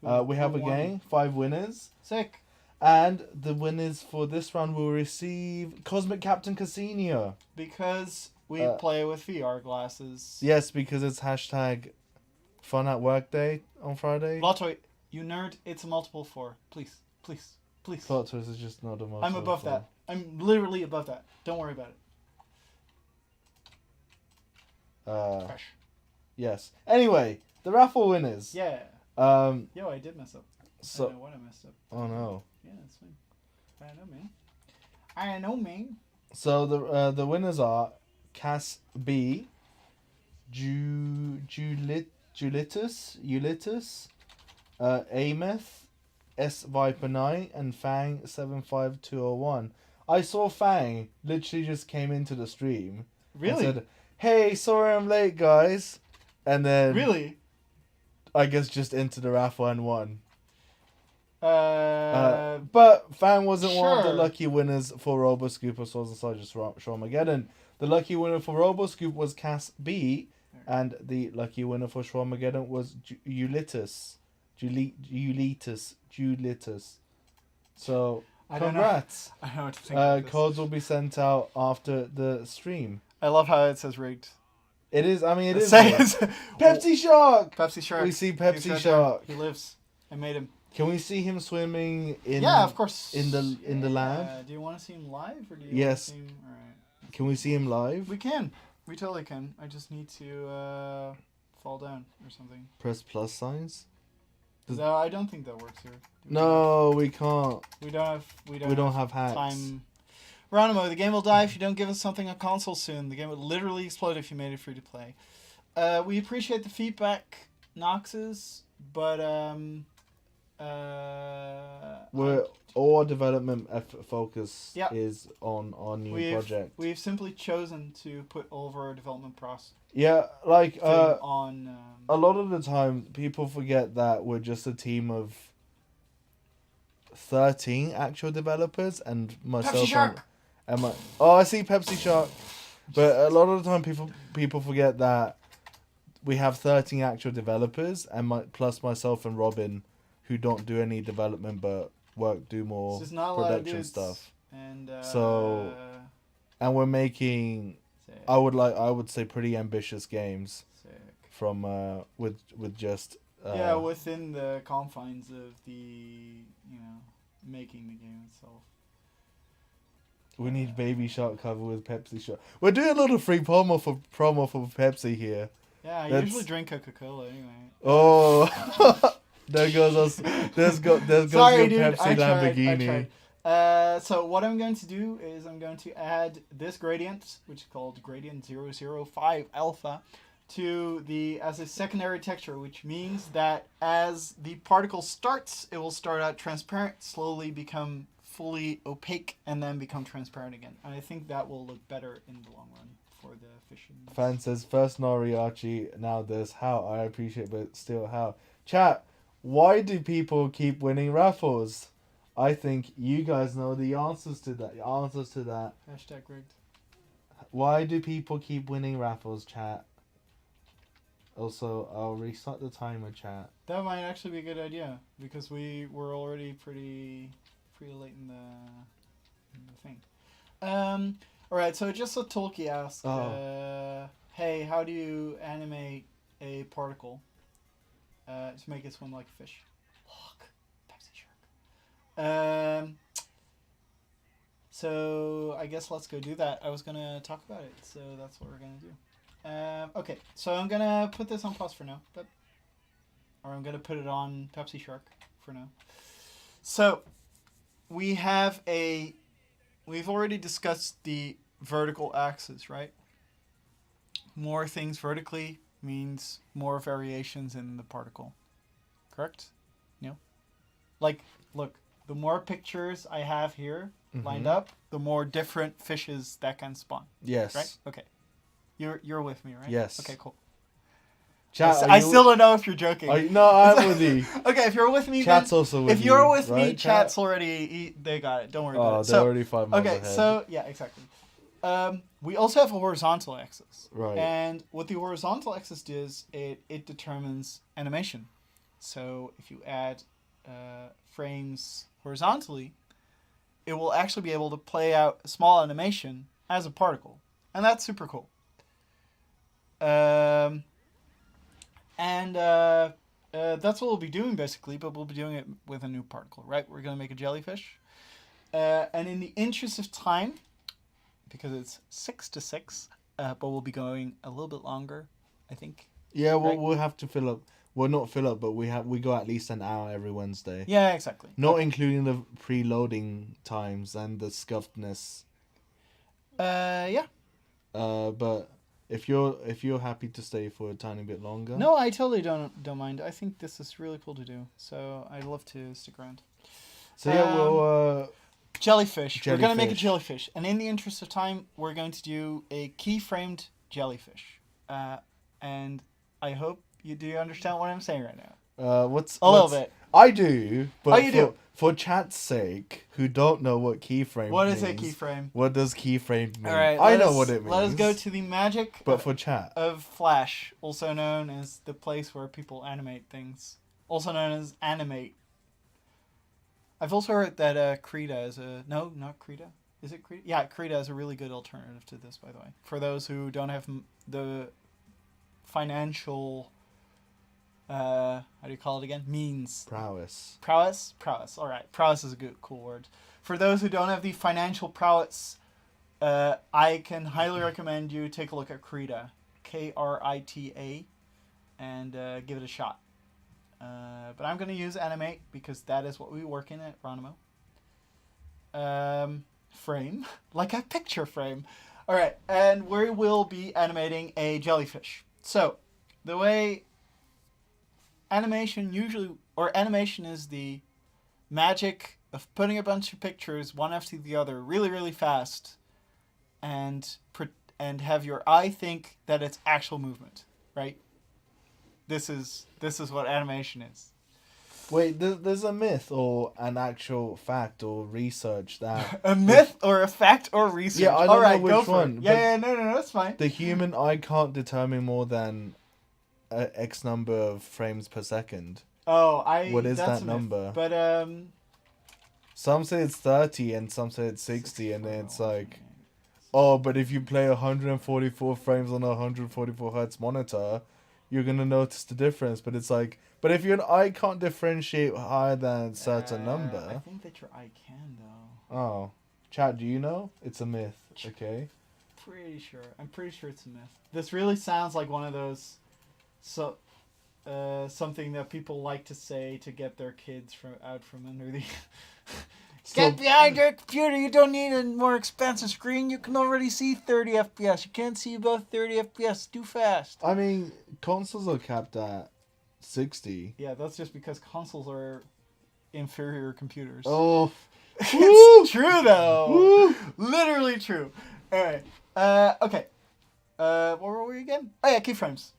Who We have a won? game, 5 winners, Sick. and the winners for this round will receive Cosmic Captain Casino. Because we play with VR glasses. Yes, because it's hashtag Fun at Work Day on Friday. Lotto, you nerd, it's a multiple 4. Please. Plot twist is just not a multiple. I'm above that. I'm literally above that. Don't worry about it. Crash. Yes. Anyway, the raffle winners. Yeah. Yo, I did mess up. So. I don't know what I messed up. Oh no. Yeah, that's fine. I know, man. So the winners are Cass B, Julitus, Ameth, S Viper 9, and Fang 75201. I saw Fang literally just came into the stream. Really? And said, "Hey, sorry I'm late, guys," and then Really? I guess just into the raffle and won. But But Fang wasn't one of the sure. lucky winners for RoboScoop or Swords and Soldiers Shawmageddon. The lucky winner for RoboScoop was Cass B, and the lucky winner for Shawmageddon was Julitus. So, I don't know. congrats. I don't know what to think about this. Codes will be sent out after the stream. I love how it says rigged. It is, I mean, it is. Says Pepsi Shark! Pepsi Shark. We see He's Pepsi right Shark. there. He lives. I made him. Can we see him swimming in? Yeah, of course. In the lab. Do you want to see him live or do you Yes. want to see him? All right. Can we see him live? We can. We totally can. I just need to fall down or something. Press plus signs. No, I don't think that works here. No, we can't. We don't have hacks. time. Ronimo, the game will die if you don't give us something on console soon. The game would literally explode if you made it free to play. We appreciate the feedback, Noxes, but all development focus Yeah. is on our new project. We've simply chosen to put all of our development process Yeah, like on. a lot of the time people forget that we're just a team of 13 actual developers and myself Pepsi Shark! and my I see Pepsi Shark. But a lot of the time people forget that we have 13 actual developers and plus myself and Robin who don't do any development but do more It's not a lot of production dudes. stuff. And And we're making sick, I would say pretty ambitious games sick. from with just Yeah, within the confines of the making the game itself. we need Baby Shark cover with Pepsi Shark. We're doing a lot of free promo for Pepsi here. Yeah, I That's- usually drink Coca-Cola anyway. Oh, there goes us. There's Sorry, your dude. Pepsi Lamborghini. So what I'm going to do is I'm going to add this gradient, which is called gradient 005 alpha, to as a secondary texture, which means that as the particle starts, it will start out transparent, slowly become fully opaque and then become transparent again. And I think that will look better in the long run for the fish. Fan says, first Noriachi, now this. How? I appreciate, but still how. Chat, why do people keep winning raffles? I think you guys know the answers to that. Hashtag rigged. Why do people keep winning raffles, chat? Also, I'll restart the timer, chat. That might actually be a good idea because we were already pretty late in the thing. All right. So just so Tolkien asked, hey, how do you animate a particle to make it swim like a fish? Look, Pepsi Shark. So I guess let's go do that. I was gonna talk about it, so that's what we're gonna do. Okay, so I'm gonna put this on pause for now, or I'm gonna put it on Pepsi Shark for now. So we've already discussed the vertical axis, right? More things vertically means more variations in the particle, correct? No? Like, look, the more pictures I have here lined up, the more different fishes that can spawn. Yes. Right? Okay. You're with me, right? Yes. Okay, cool. Chat, I still don't know if you're joking. No, I'm with you. Okay, if you're with me, Chat's then, also with you. if you're with me, right, chat's already they got it. Don't worry about it. They're already 5 months okay, ahead. so yeah, exactly. We also have a horizontal axis, Right. And what the horizontal axis does, it determines animation. So if you add frames horizontally, it will actually be able to play out a small animation as a particle, and that's super cool. And that's what we'll be doing basically, but we'll be doing it with a new particle, right? We're going to make a jellyfish. And in the interest of time, because it's 6 to 6, but we'll be going a little bit longer, I think. Yeah, right? we'll have to fill up. Well, not fill up, but we go at least an hour every Wednesday. Yeah, exactly. Not including the preloading times and the scuffedness. Yeah. But if you're happy to stay for a tiny bit longer. No, I totally don't mind. I think this is really cool to do, so I'd love to stick around. So yeah, we'll jellyfish. We're gonna make a jellyfish, and in the interest of time, we're going to do a keyframed jellyfish. And I hope you do understand what I'm saying right now. What's a little bit? I do, but you do. For chat's sake, who don't know what keyframe What means, is a keyframe? What does keyframe mean? All right, I know what it means. Let us go to the magic for chat. of Flash, also known as the place where people animate things, also known as Animate. I've also heard that Krita is no, not Krita. Is it Krita? Yeah, Krita is a really good alternative to this, by the way. For those who don't have the financial, how do you call it again? Means. Prowess. All right. Prowess is a cool word. For those who don't have the financial prowess, I can highly recommend you take a look at Krita, Krita, and give it a shot. But I'm going to use Animate because that is what we work in at Ronimo. Frame, like a picture frame. All right, and we will be animating a jellyfish. So, the way animation is the magic of putting a bunch of pictures one after the other really, really fast, and have your eye think that it's actual movement, right? This is what animation is. Wait, there's a myth or an actual fact or research that... A myth or a fact or research? Yeah, I don't know which one. Yeah, no, that's fine. The human eye can't determine more than X number of frames per second. Oh, What is that number? But, some say it's 30 and some say it's 60, and then it's like... Oh, but if you play 144 frames on a 144 hertz monitor, you're going to notice the difference. But it's like... But if your eye can't differentiate higher than a certain number... I think that your eye can, though. Oh. Chat, do you know? It's a myth, okay? I'm pretty sure it's a myth. This really sounds like one of those... something that people like to say to get their kids out from under the... Get behind your computer, you don't need a more expensive screen, you can already see 30 FPS. You can't see above 30 FPS, too fast. I mean, consoles are capped at 60. Yeah, that's just because consoles are inferior computers. Oh, It's true though. Woo! Literally true. Alright. Okay. What were we again? Oh yeah, keyframes.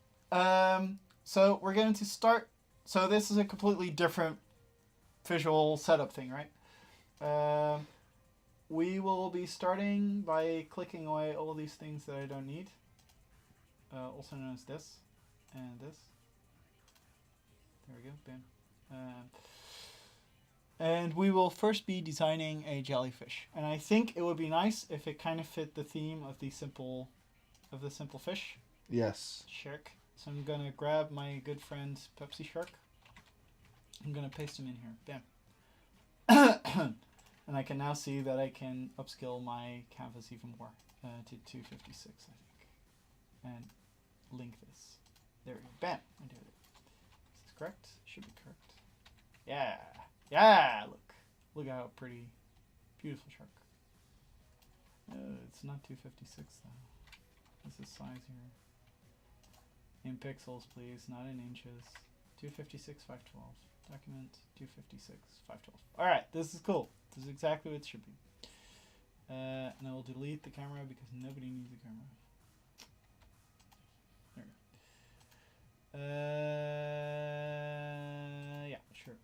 So we're going to start. So this is a completely different visual setup thing, right? We will be starting by clicking away all these things that I don't need. Also known as this and this. There we go. Bam. And we will first be designing a jellyfish, and I think it would be nice if it kind of fit the theme of the simple fish. Yes. Shark. So I'm gonna grab my good friend Pepsi Shark. I'm gonna paste him in here. Bam. And I can now see that I can upscale my canvas even more to 256, I think, and link this. There we go. Bam. I did it. Is this correct? Should be correct. Yeah. Yeah. Look how pretty, beautiful shark. It's not 256 though. This is size here. In pixels, please, not in inches. 256, 512. Document 256, 512. Alright, this is cool. This is exactly what it should be. And I will delete the camera because nobody needs a camera. There we go. Yeah, sure.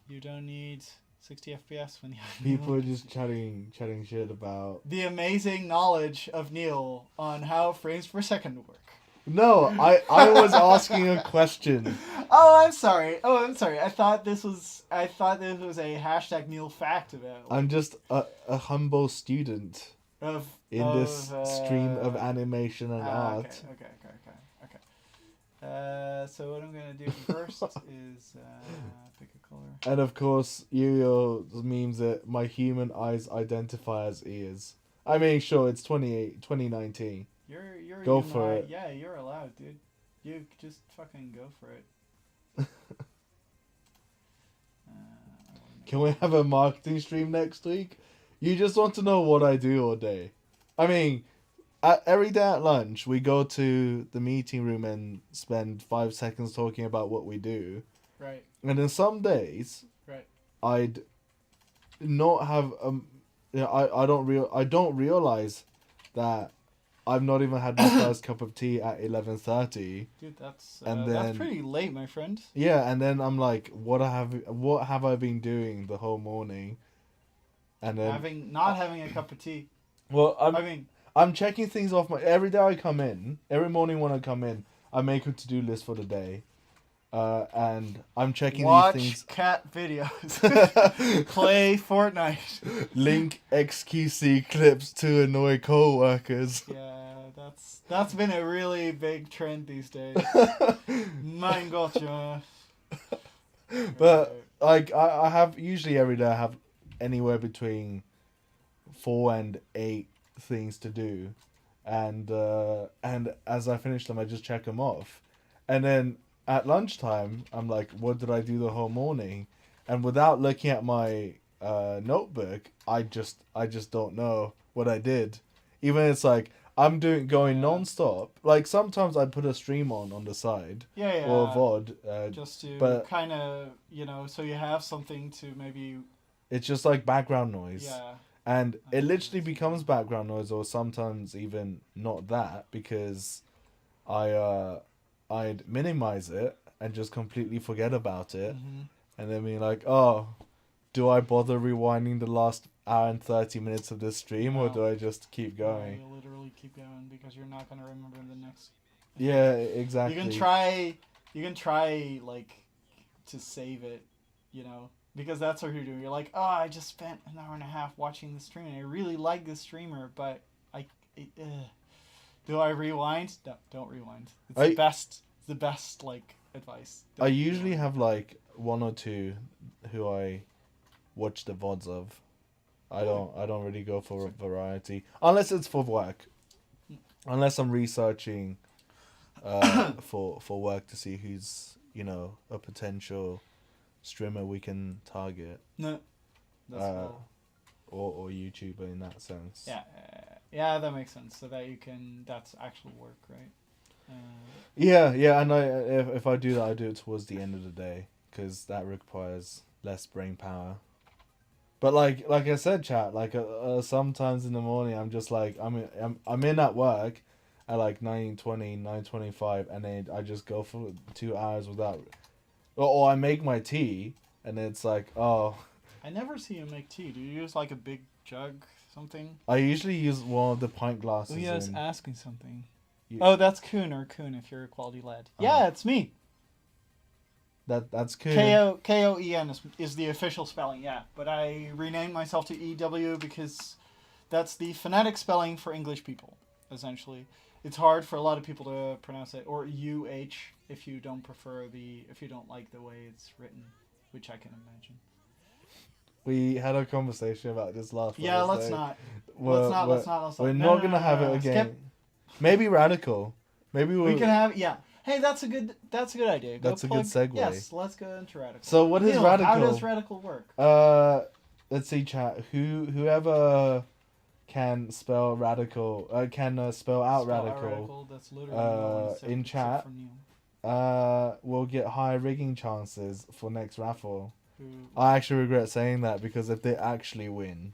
You don't need 60 FPS when you have People are just chatting shit about... the amazing knowledge of Neil on how frames per second work. No, I was asking a question. Oh, I'm sorry. I thought this was a hashtag Neil fact about. I'm just a humble student of this stream of animation and art. Okay. So what I'm gonna do first is pick a color. And of course, Uriel means that my human eyes identify as ears. I mean, sure, it's 2019. You're go for it. Yeah, you're allowed, dude. You just fucking go for it. Can we have a marketing stream next week? You just want to know what I do all day. I mean, every day at lunch, we go to the meeting room and spend 5 seconds talking about what we do. Right. And then some days, right, I'd not have I don't realize that I've not even had my first cup of tea at 11:30. Dude, that's that's pretty late, my friend. Yeah, and then I'm like, what have I been doing the whole morning? And then not having a cup of tea. Well, I'm checking things off every day I come in. Every morning when I come in, I make a to-do list for the day. And I'm checking these things. Watch cat videos. Play Fortnite. Link XQC clips to annoy co-workers. Yeah, that's been a really big trend these days. Mein Gott, ja. But like I have usually every day I have anywhere between 4 and 8 things to do, and as I finish them, I just check them off, and then at lunchtime, I'm like, what did I do the whole morning? And without looking at my notebook, I just don't know what I did. Even it's like I'm going non-stop. Like sometimes I put a stream on the side. Yeah. Or VOD. Just to kind of, so you have something to maybe... It's just like background noise. Yeah. And it literally becomes background noise, or sometimes even not that, because I'd minimize it and just completely forget about it, and then be like, oh, do I bother rewinding the last hour and 30 minutes of this stream, or do I just keep going? You literally keep going because you're not gonna remember the next. Yeah, exactly. You can try like to save it, because that's what you're doing. You're like, oh, I just spent an hour and a half watching the stream, and I really like this streamer, but do I rewind? No, don't rewind. It's the best like advice. I usually have like 1 or 2 who I watch the VODs of. I don't really go for variety unless it's for work. Unless I'm researching for work to see who's a potential streamer we can target. No. That's or YouTuber in that sense. Yeah, that makes sense. So that that's actual work, right? Yeah, and if I do that, I do it towards the end of the day because that requires less brain power. But like I said, chat. Like sometimes in the morning, I'm just like I'm in at work at like 9:20, 9:25, and then I just go for 2 hours without. Or I make my tea, and it's like, oh. I never see you make tea. Do you use like a big jug, something? I usually use one of the pint glasses. Oh, yeah, I was asking something. You- Oh, that's Koen if you're a quality lad. Yeah, it's me. That's cool. Koen is the official spelling, yeah. But I renamed myself to EW because that's the phonetic spelling for English people, essentially. It's hard for a lot of people to pronounce it, or UH if you don't like the way it's written, which I can imagine. We had a conversation about this last. Yeah, Wednesday. let's not. We're not gonna have it again. Skip. Maybe radical. Maybe we can have Hey, that's a good idea. That's a good segue. Yes, let's go into radical. So what is Neil, radical? How does radical work? Let's see, chat. Whoever can spell radical, can spell out radical. That's literally in chat. Will get high rigging chances for next raffle. I actually regret saying that because if they actually win,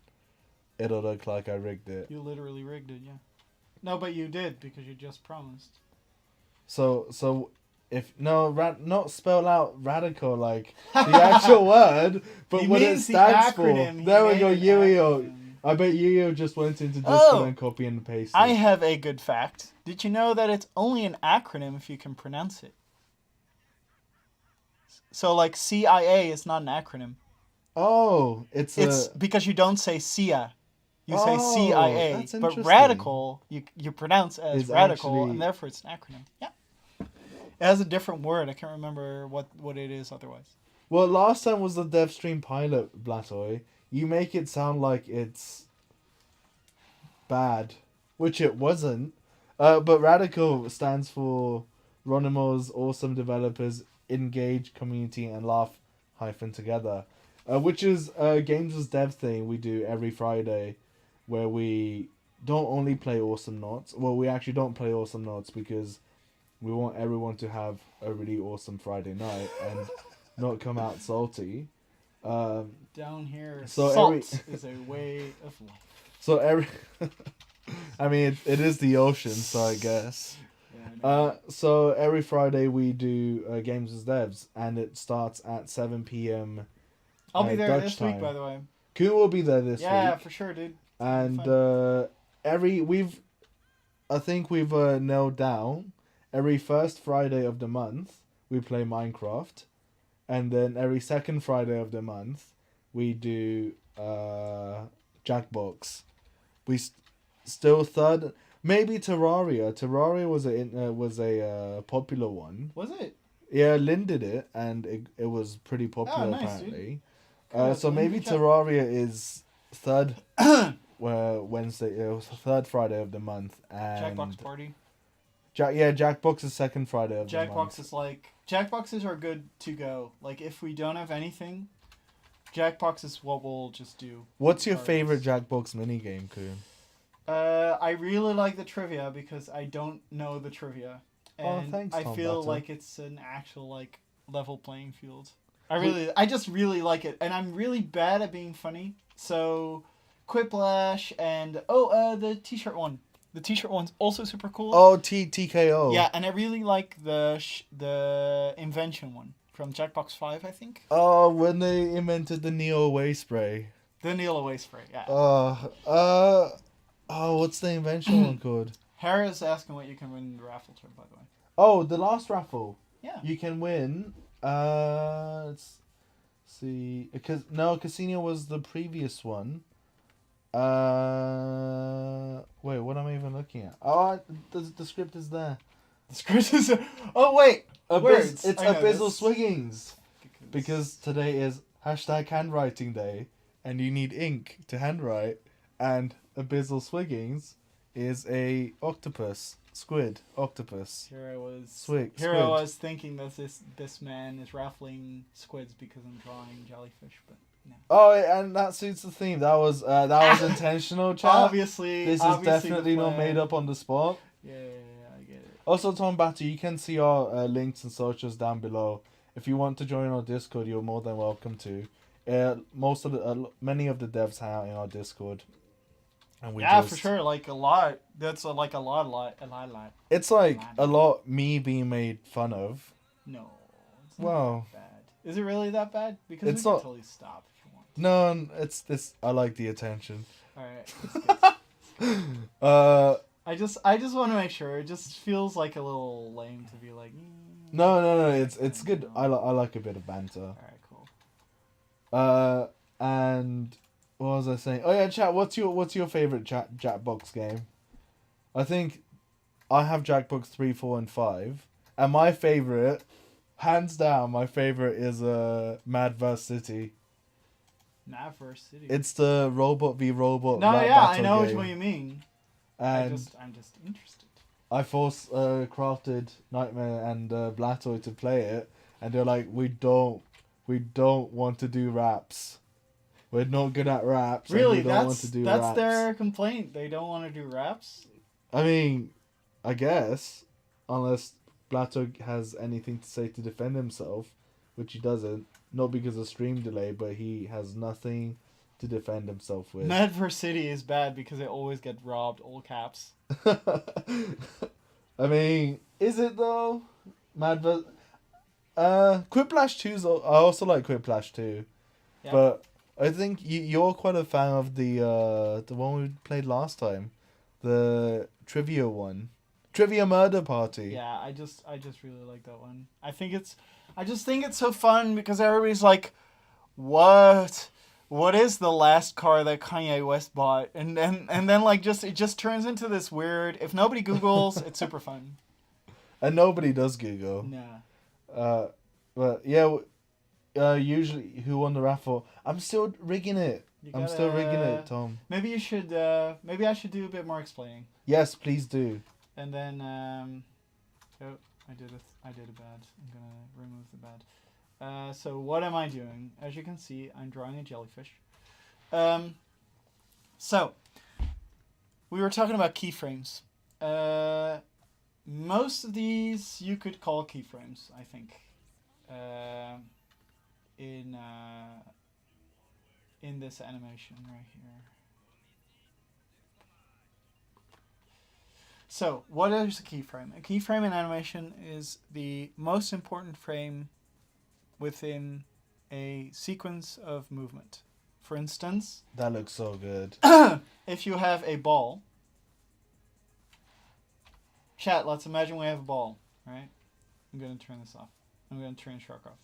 it'll look like I rigged it. You literally rigged it, yeah. No, but you did because you just promised. So if not spell out radical like the actual word, but what it stands for. There we go, Yu-Gi-Oh! I bet Yu-Gi-Oh! Just went into Discord and copy and paste. I have a good fact. Did you know that it's only an acronym if you can pronounce it? So like CIA is not an acronym. Oh, it's because you don't say CIA. You say CIA, that's but interesting. radical you pronounce as Is radical, actually- and therefore it's an acronym. Yeah, it has a different word. I can't remember what it is otherwise. Well, last time was the dev stream pilot, Blatoy. You make it sound like it's bad, which it wasn't. But radical stands for Ronimo's awesome developers engage community and laugh together, which is games as dev thing we do every Friday, where we don't only play Awesomenauts. Well, we actually don't play Awesomenauts because we want everyone to have a really awesome Friday night and not come out salty. Down here, so salt is a way of life. So I mean, it is the ocean, so I guess. Yeah, so every Friday we do games as devs, and it starts at 7 p.m. I'll be there Dutch this time. week, by the way. Koen will be there this week. Yeah, for sure, dude. And I think we've nailed down every first Friday of the month we play Minecraft, and then every second Friday of the month we do Jackbox. We still third, maybe Terraria. Terraria was a popular one. Was it? Yeah, Lynn did it, and it was pretty popular nice, apparently. Dude. So maybe Terraria is third. Wednesday. It was the third Friday of the month, and Jackbox party. Jackbox is second Friday of the month. Jackbox is Jackboxes are good to go. Like if we don't have anything, Jackbox is what we'll just do. What's your favorite Jackbox minigame, Koen? I really like the trivia because I don't know the trivia, and thanks, I Tom feel Butter. like it's an actual level playing field. I just really like it, and I'm really bad at being funny. So, Quiplash and the T-shirt one. The T-shirt one's also super cool. Oh, TKO. Yeah, and I really like the invention one from Jackbox 5, I think. Oh, when they invented the Neo away spray. The Neil away spray, yeah. What's the invention one called? Harris asking what you can win in the raffle trip, by the way. Oh, the last raffle. Yeah. You can win. Let's see. Casino was the previous one. Wait, what am I even looking at? Oh, the script is there. The script is... Oh, wait! Words. It's Abyssal Swiggings. Because today is #handwriting day, and you need ink to handwrite, and Abyssal Swiggings is a octopus. Here I was... Squid. I was thinking that this man is raffling squids because I'm drawing jellyfish, but no. Oh, and that suits the theme. That was intentional, chat. Obviously, This is definitely not made up on the spot. Yeah, I get it. Also, Tom Batter, you can see our links and socials down below. If you want to join our Discord, you're more than welcome to. most of the many of the devs hang out in our Discord, and we for sure. Like a lot. That's like a lot. It's like a lot me being made fun of. No. It's not Well, that bad. Is it really that bad? Because it's we can not. totally stop if you want. No, it's this. I like the attention. All right. I just want to make sure. It just feels like a little lame to be like. No. It's good. I like a bit of banter. All right, cool. And what was I saying? Oh yeah, chat. What's your favorite Jackbox game? I think I have Jackbox 3, 4, and 5, and my favorite, hands down, my favorite is Mad vs City. Mad vs City. It's the robot v robot. No, yeah, I know which one you mean. And I'm just interested. I forced Crafted, Nightmare, and Blatoy to play it, and they're like, we don't want to do raps. We're not good at raps. Really, we don't want to do that's raps. their complaint. They don't want to do raps. I mean, I guess, unless Blatoy has anything to say to defend himself, which he doesn't. Not because of stream delay, but he has nothing to defend himself with. Mad vs City is bad because they always get robbed, all caps. I mean, is it though? Mad vs. Quiplash 2's. I also like Quiplash 2, Yeah. but I think you're quite a fan of the one we played last time, the trivia one, Trivia Murder Party. Yeah, I just really like that one. I just think it's so fun because everybody's like, what is the last car that Kanye West bought? And then like it just turns into this weird. If nobody Googles, it's super fun. And nobody does Google. Nah. But yeah. Usually, who won the raffle? I'm still rigging it. I'm still rigging it, Tom. Maybe you should. Maybe I should do a bit more explaining. Yes, please do. And then, oh, I did a bad. I'm gonna remove the bad. So what am I doing? As you can see, I'm drawing a jellyfish. So we were talking about keyframes. Most of these you could call keyframes, I think. In this animation right here. So, what is a keyframe? A keyframe in animation is the most important frame within a sequence of movement. For instance, that looks so good. If you have a ball, chat, let's imagine we have a ball, right? I'm going to turn this off. I'm going to turn Shark off.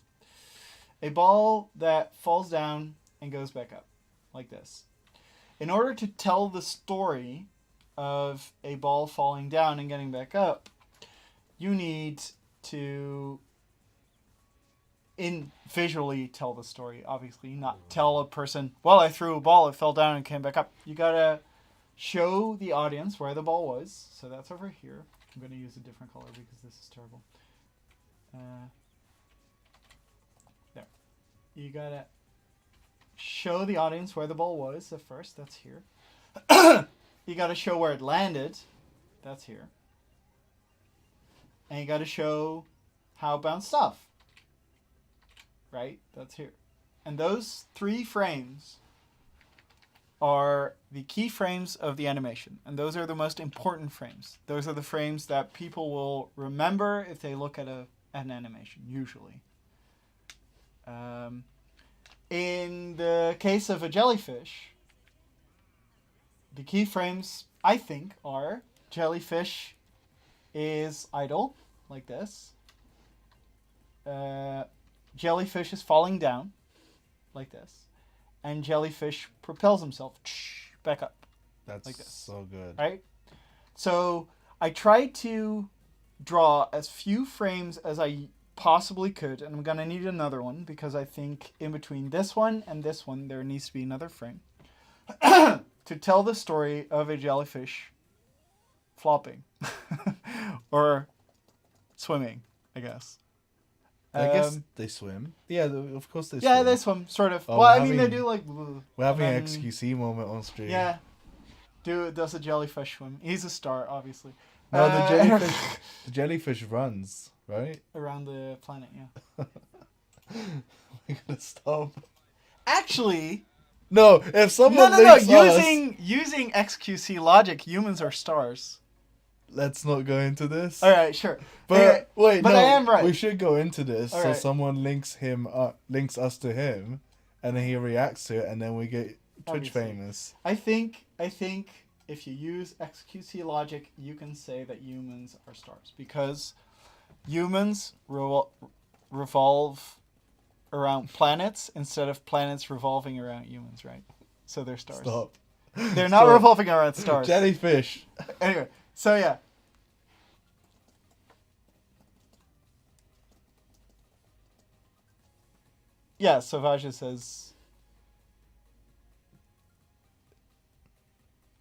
A ball that falls down and goes back up, like this. In order to tell the story of a ball falling down and getting back up, you need to visually tell the story, obviously. Not tell a person, well, I threw a ball, it fell down and came back up. You gotta show the audience where the ball was. So that's over here. I'm going to use a different color because this is terrible. There. You gotta show the audience where the ball was at first. That's here. You gotta show where it landed. That's here. And you gotta show how it bounced off. Right? That's here. And those 3 frames are the key frames of the animation. And those are the most important frames. Those are the frames that people will remember if they look at an animation, usually. In the case of a jellyfish, the keyframes, I think, are jellyfish is idle, like this. Jellyfish is falling down, like this. And jellyfish propels himself back up. That's like this. So good. Right? So I tried to draw as few frames as I possibly could, and I'm going to need another one because I think in between this one and this one there needs to be another frame to tell the story of a jellyfish flopping or swimming, I guess. I guess they swim. Yeah, of course they swim. Yeah, they swim, sort of. Oh, well, I mean, they do like... We're having an XQC moment on stream. Yeah. Does a jellyfish swim? He's a star, obviously. No, the jellyfish runs, right? Around the planet, yeah. We gotta stop. Actually, No, if no, someone no. links us, Using XQC logic, humans are stars. let's not go into this. All right, sure. But Anyway, wait, but no, I am right. we should go into this. All So right. someone links us to him, and then he reacts to it, and then we get Twitch Obviously. famous. I think if you use XQC logic, you can say that humans are stars because humans revolve around planets instead of planets revolving around humans, right? So they're stars. Stop. They're not Stop. revolving around stars. Jellyfish. Anyway, so yeah. Yeah, Sauvage says...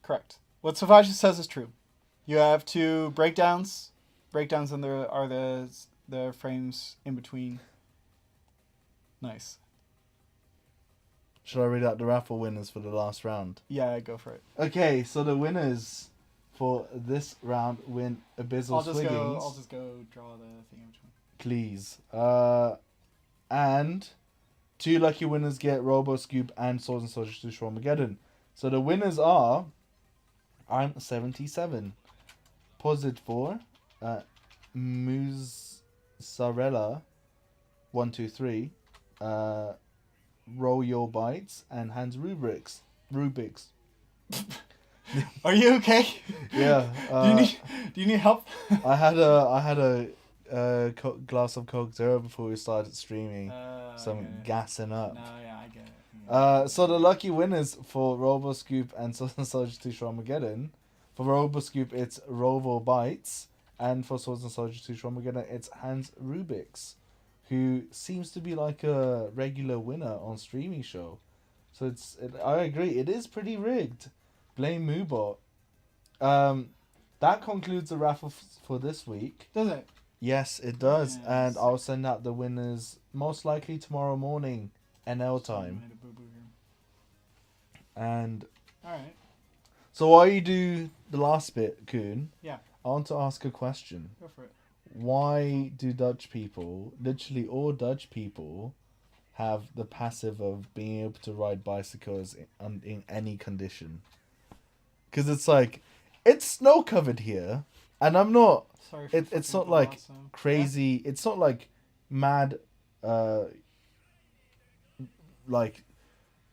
Correct. What Sauvage says is true. You have two breakdowns. Breakdowns and there are the frames in between. Nice. Should I read out the raffle winners for the last round? Yeah, go for it. Okay, so the winners for this round win Abyssal I'll just Swiggins. go draw the thing in between. Please. And 2 lucky winners get Robo Scoop and Swords and Soldiers to Shromageddon. So the winners are I'm 77. Posit 4. Mozzarella 123. Roll Your Bites and Hans Rubik's. Are you okay? Yeah. Do you need help? I had a glass of Coke Zero before we started streaming. So I'm gassing up. No, yeah, I get it. So the lucky winners for Robo Scoop and Swords and Soldiers to Shromageddon. For Robo Scoop, it's Robo Bites, and for Swords and Soldiers to Shromageddon, it's Hans Rubik's, who seems to be like a regular winner on Streaming Show. So I agree, it is pretty rigged. Blame Moobot. That concludes the raffle for this week. Does it? Yes, it does, Yes. and I'll send out the winners most likely tomorrow morning, NL time. Made a boo-boo here. And All right. so while you do the last bit, Koen, Yeah. I want to ask a question. Go for it. Why do Dutch people, literally all Dutch people, have the passive of being able to ride bicycles in any condition? Because it's like, it's snow covered here, and I'm not. Sorry. For It's fucking not like Lasso. crazy. Yeah. It's not like mad. Like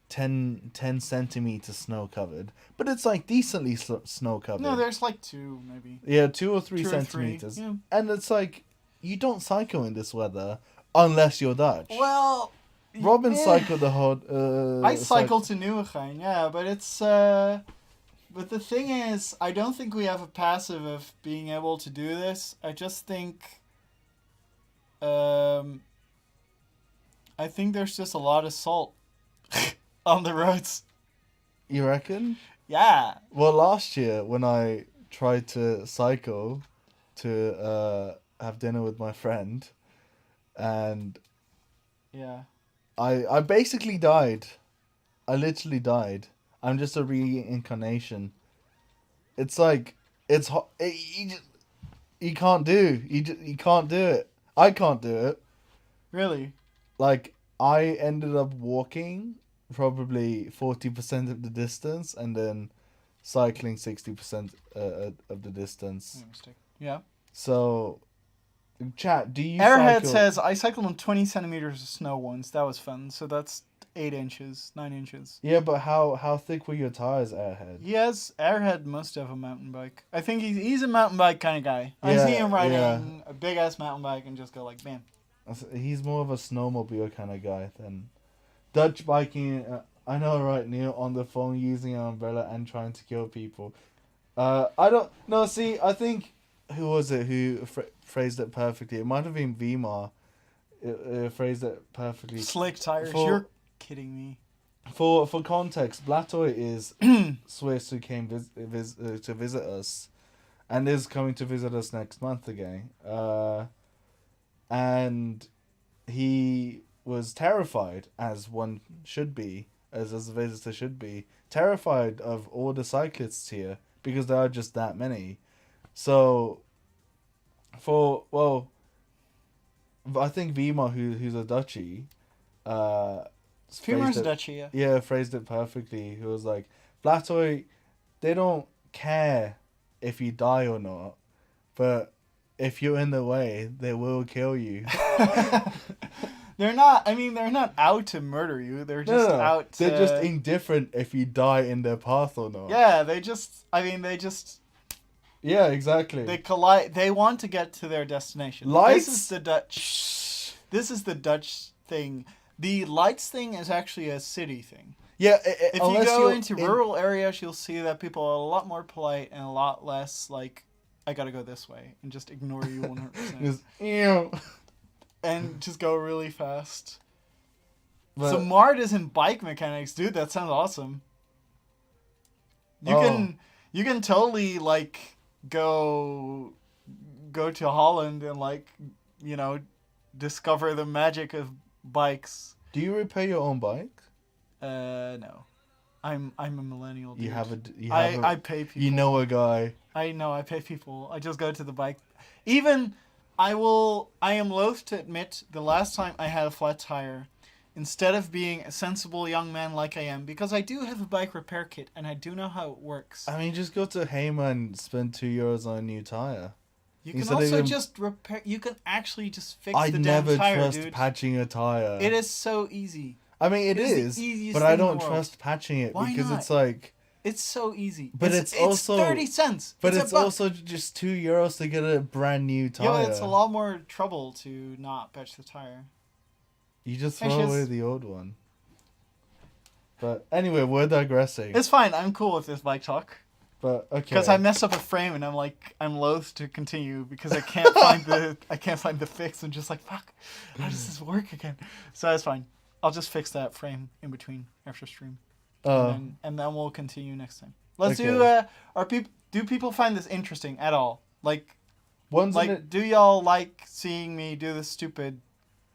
10 centimeters snow covered, but it's like decently snow covered. No, there's like 2 maybe. Yeah, 2 or 3 2 or 3, centimeters. yeah. And it's like, you don't cycle in this weather unless you're Dutch. Well, Robin yeah. cycled the whole. I cycle to Nieuwegein, yeah, but it's but the thing is, I don't think we have a passive of being able to do this. I just think I think there's just a lot of salt on the roads. You reckon? Yeah. Well, last year when I tried to cycle to have dinner with my friend, and Yeah. I basically died. I literally died. I'm just a reincarnation. It's like, it's hot. You can't do. You can't do it. I can't do it. Really? Like, I ended up walking probably 40% of the distance and then cycling 60% of the distance. No mistake. Yeah. So, chat, do you Airhead cycle? says, I cycled on 20 centimeters of snow once. That was fun. So that's 8 inches, 9 inches. Yeah, but how thick were your tires, Airhead? Airhead must have a mountain bike. I think he's a mountain bike kind of guy. I Yeah, see him riding yeah. a big ass mountain bike and just go like, bam. He's more of a snowmobile kind of guy than Dutch biking. I know, right, Neil, on the phone using an umbrella and trying to kill people. I don't know. See, I think who was it who phrased it perfectly? It might have been Vimar. Phrased it perfectly. Slick tires. For- You're kidding me. For context, Blatoy is Swiss who came to visit us, and is coming to visit us next month again. And he was terrified, as one should be, as a visitor should be, terrified of all the cyclists here because there are just that many. So, I think Vima, who's a Dutchie, Femur's Duchy, yeah. Yeah, phrased it perfectly. He was like, Blattoi, they don't care if you die or not, but if you're in the way, they will kill you. They're not out to murder you. They're just out to... They're just indifferent if you die in their path or not. Yeah, they just... Yeah, exactly. They collide. They want to get to their destination. Lights? This is the Dutch... This is the Dutch thing. The lights thing is actually a city thing. Yeah, if you go into rural areas, you'll see that people are a lot more polite and a lot less like, I gotta go this way, and just ignore you 100%. Just, ew. And just go really fast. But, so Mart is in bike mechanics, dude. That sounds awesome. You can totally like go to Holland and like, you know, discover the magic of bikes. Do you repair your own bike? No. I'm a millennial dude. I pay people. You know a guy. I know, I pay people. I just go to the bike. I am loath to admit the last time I had a flat tire, instead of being a sensible young man like I am, because I do have a bike repair kit and I do know how it works. I mean, just go to Hamer and spend €2 on a new tire. You can also just repair. You can actually just fix the damn tire, dude. I never trust patching a tire. It is so easy. I mean, it is, but I don't trust patching it. Why because not? It's like... It's so easy. But it's also 30 cents. But it's also just €2 to get a brand new tire. Yeah, it's a lot more trouble to not patch the tire. You just throw away the old one. But anyway, we're digressing. It's fine. I'm cool with this bike talk. But okay. Because I messed up a frame and I'm loath to continue because I can't find the fix. I'm just like, fuck, how does this work again? So that's fine. I'll just fix that frame in between after stream. And then we'll continue next time. Let's do do people find this interesting at all? Like do y'all like seeing me do this stupid?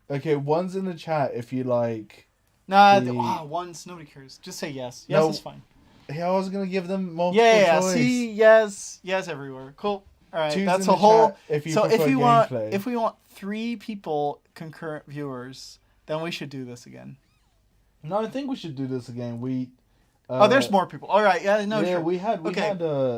Okay, one's in the chat if you like. Nah, one's nobody cares. Just say yes. Yes is fine. Yeah, I was gonna give them multiple choice. See, yes everywhere. Cool. All right, Choose that's a whole. If we gameplay. want 3 people concurrent viewers, then we should do this again. No, I think we should do this again. There's more people. All right, yeah, no, yeah, sure. we had.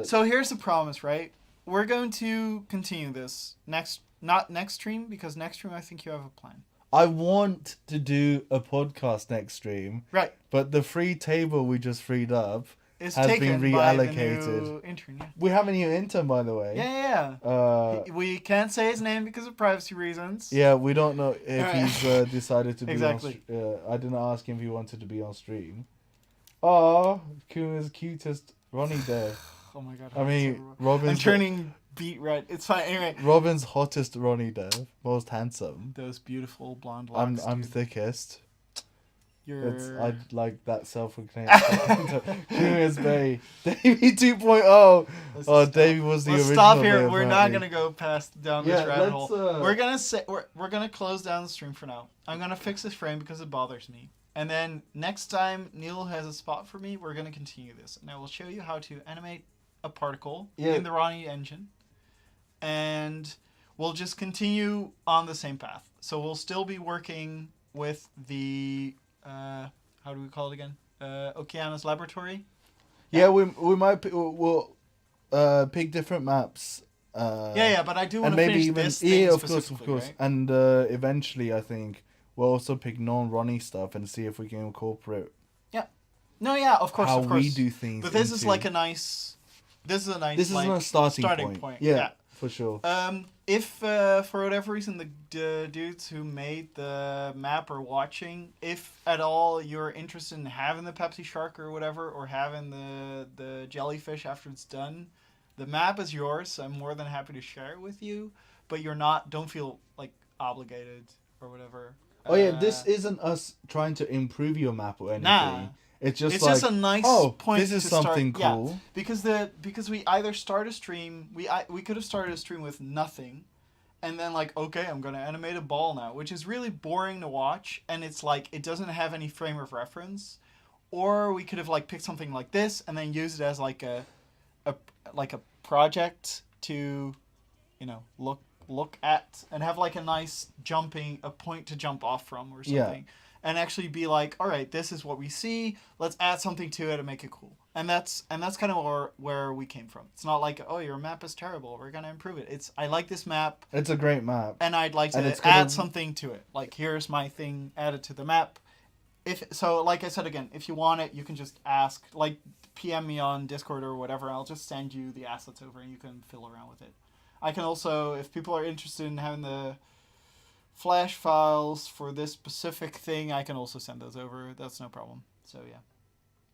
So here's the promise, right? We're going to continue this not next stream, because next stream I think you have a plan. I want to do a podcast next stream. Right. But the free table we just freed up has been reallocated. By the new intern, yeah. We have a new intern, by the way. Yeah. We can't say his name because of privacy reasons. Yeah, we don't know if he's decided to be exactly. I didn't ask him if he wanted to be on stream. Oh, Kuma's cutest Ronnie there. Oh my god. I mean, Robin's... I'm turning beet red. It's fine. Anyway. Robin's hottest Ronnie Dev. Most handsome. Those beautiful blonde locks. I'm thickest. I like that self-proclaimed. Kuma's Bay. Davey 2.0. Oh, Davey was the original. Stop here. We're not gonna go down this rabbit hole. We're gonna close down the stream for now. I'm gonna fix this frame because it bothers me. And then next time Neil has a spot for me, we're gonna continue this, and I will show you how to animate a particle in the Ronnie engine, and we'll just continue on the same path. So we'll still be working with the how do we call it again? Okeanos Laboratory. Yeah, we might we'll pick different maps. But I do want to finish this thing of course. Right? And eventually, I think we'll also pick non-Ronnie stuff and see if we can incorporate. Yeah. No, yeah, of course. We do things. But this is like a nice. This is a starting point. Yeah, for sure. If for whatever reason the dudes who made the map are watching, if at all you're interested in having the Pepsi Shark or whatever, or having the jellyfish after it's done, the map is yours. So I'm more than happy to share it with you. But don't feel like obligated or whatever. Oh yeah, this isn't us trying to improve your map or anything. Nah. It's just a nice point. This is something cool. Yeah, because we either start a stream, we could have started a stream with nothing, and then like, okay, I'm gonna animate a ball now, which is really boring to watch, and it's like it doesn't have any frame of reference. Or we could have like picked something like this and then used it as like a project to, look at and have like a nice a point to jump off from or something. and actually be like, all right, this is what we see. Let's add something to it and make it cool. And that's kind of where we came from. It's not like, oh, your map is terrible, we're gonna improve it. It's, I like this map. It's a great map, and I'd like to add something to it. Like, here's my thing added to the map. Like I said again, if you want it, you can just ask, like, PM me on Discord or whatever. I'll just send you the assets over, and you can fiddle around with it. I can also, if people are interested in having the Flash files for this specific thing, I can also send those over. That's no problem. So yeah.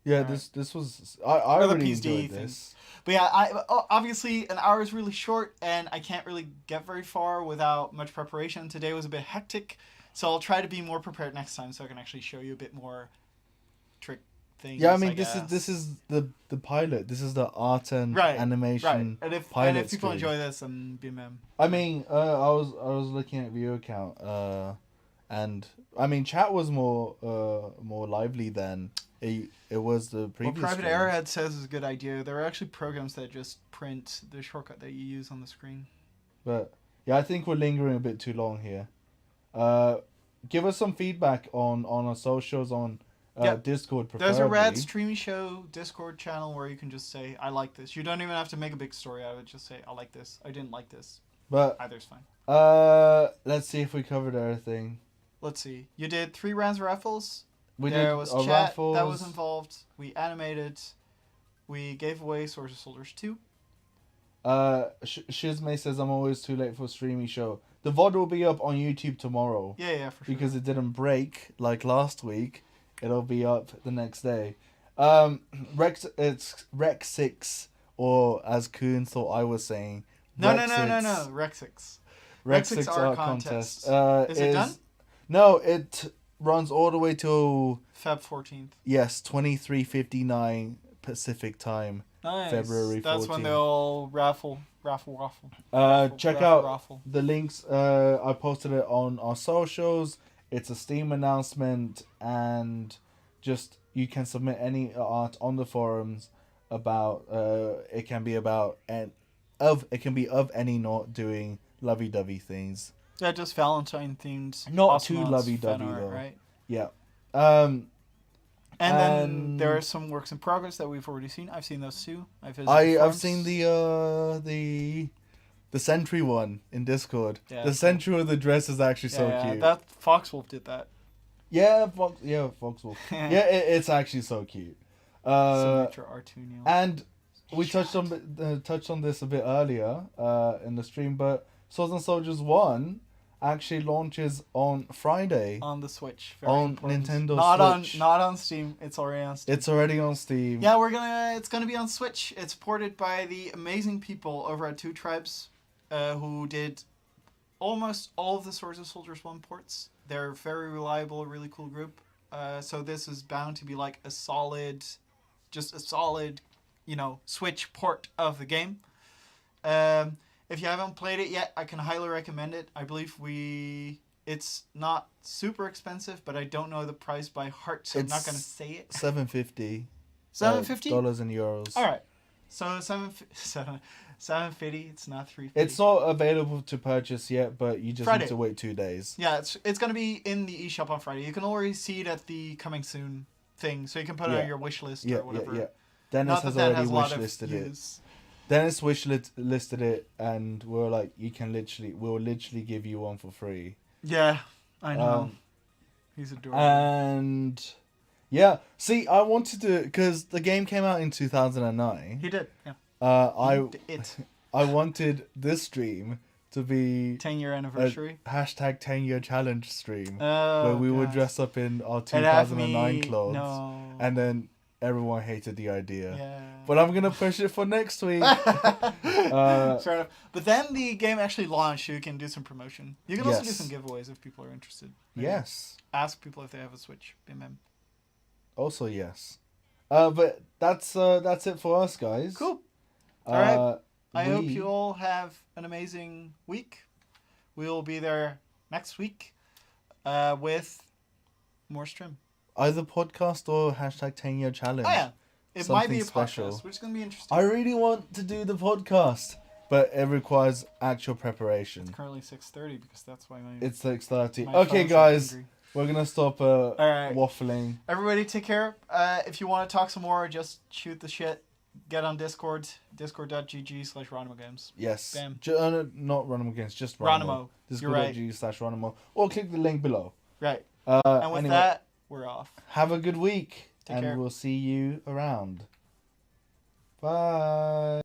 Yeah, this was I really enjoyed this. But yeah, obviously an hour is really short, and I can't really get very far without much preparation. Today was a bit hectic, so I'll try to be more prepared next time, so I can actually show you a bit more trick things. Yeah, I mean, this is the pilot. This is the art and animation pilot. And if people enjoy this, then BMM. I mean, I was looking at viewer count, and I mean, chat was more lively than it was the previous. What Private Airhead says is a good idea. There are actually programs that just print the shortcut that you use on the screen. But yeah, I think we're lingering a bit too long here. Give us some feedback on our socials, on Discord preferably. There's a Rad Streamisho Discord channel where you can just say, I like this. You don't even have to make a big story out of it. Just say, I like this. I didn't like this. But either's fine. Let's see if we covered everything. Let's see. You did 3 rounds of raffles. There was chat raffles. that was involved. We animated. We gave away Swords of Soldiers 2. Shizme says, I'm always too late for Streamisho. The VOD will be up on YouTube tomorrow. Yeah, for sure. Because it didn't break like last week. It'll be up the next day. It's Rec 6, or as Koen thought I was saying. No. Rec 6. Rec 6 art contest. Is it done? No, it runs all the way till Feb 14th. Yes, 23:59 Pacific time. Nice. February 14th. That's when they'll raffle. Check out the links. I posted it on our socials. It's a Steam announcement, and just you can submit any art on the forums about. It can be about it can be of any not doing lovey-dovey things. Yeah, just Valentine themed. Not too lovey-dovey though. Right? Yeah. And then there are some works in progress that we've already seen. I've seen those too. I've seen the Sentry one in Discord. Yeah, the Sentry with the dress is actually so cute. That Foxwolf did that. Yeah, Foxwolf. It's actually so cute. Signature R2 Neil. And we touched on this a bit earlier in the stream, but Swords and Soldiers 1 actually launches on Friday on the Switch. On Nintendo Switch. Not on Steam. It's already on Steam. It's already on Steam. Yeah, it's gonna be on Switch. It's ported by the amazing people over at Two Tribes, who did almost all of the Swords of Soldiers 1 ports. They're very reliable, really cool group. So this is bound to be like a solid, Switch port of the game. If you haven't played it yet, I can highly recommend it. I believe it's not super expensive, but I don't know the price by heart, so I'm not going to say it. $7.50. $7.50? and euros. All right. So $7.50. It's not $3.50. It's not available to purchase yet, but you just need to wait 2 days. Yeah, it's going to be in the eShop on Friday. You can already see it at the coming soon thing, so you can put it on your wish list or whatever. Yeah. Dennis has already wish listed it. Dennis wish listed it, and we're like, we'll literally give you one for free. Yeah, I know. He's adorable. And yeah, see, I wanted to, because the game came out in 2009. He did. Yeah. I wanted this stream to be 10-year anniversary. # 10-year challenge stream where we would dress up in our 2009 clothes. No. And then everyone hated the idea. Yeah. But I'm going to push it for next week. Fair enough. But then the game actually launched, so you can do some promotion. You can also do some giveaways if people are interested. Maybe yes. Ask people if they have a Switch. BMM. Also, yes. But that's it for us, guys. Cool. All right. I hope you all have an amazing week. We will be there next week with more stream. Either podcast or # 10-year challenge. Oh, yeah. It might be a special podcast, which is going to be interesting. I really want to do the podcast, but it requires actual preparation. It's currently 6:30 because that's why It's 6:30. Okay, guys. We're gonna stop right. waffling. Everybody take care. If you want to talk some more, just shoot the shit. Get on Discord. Discord.gg/RonimoGames. Yes. Bam. Not Ronimo Games, just Ronimo. Discord.gg/Ronimo. Or click the link below. Right. And with anyway, that, we're off. have a good week. Take care. We'll see you around. Bye.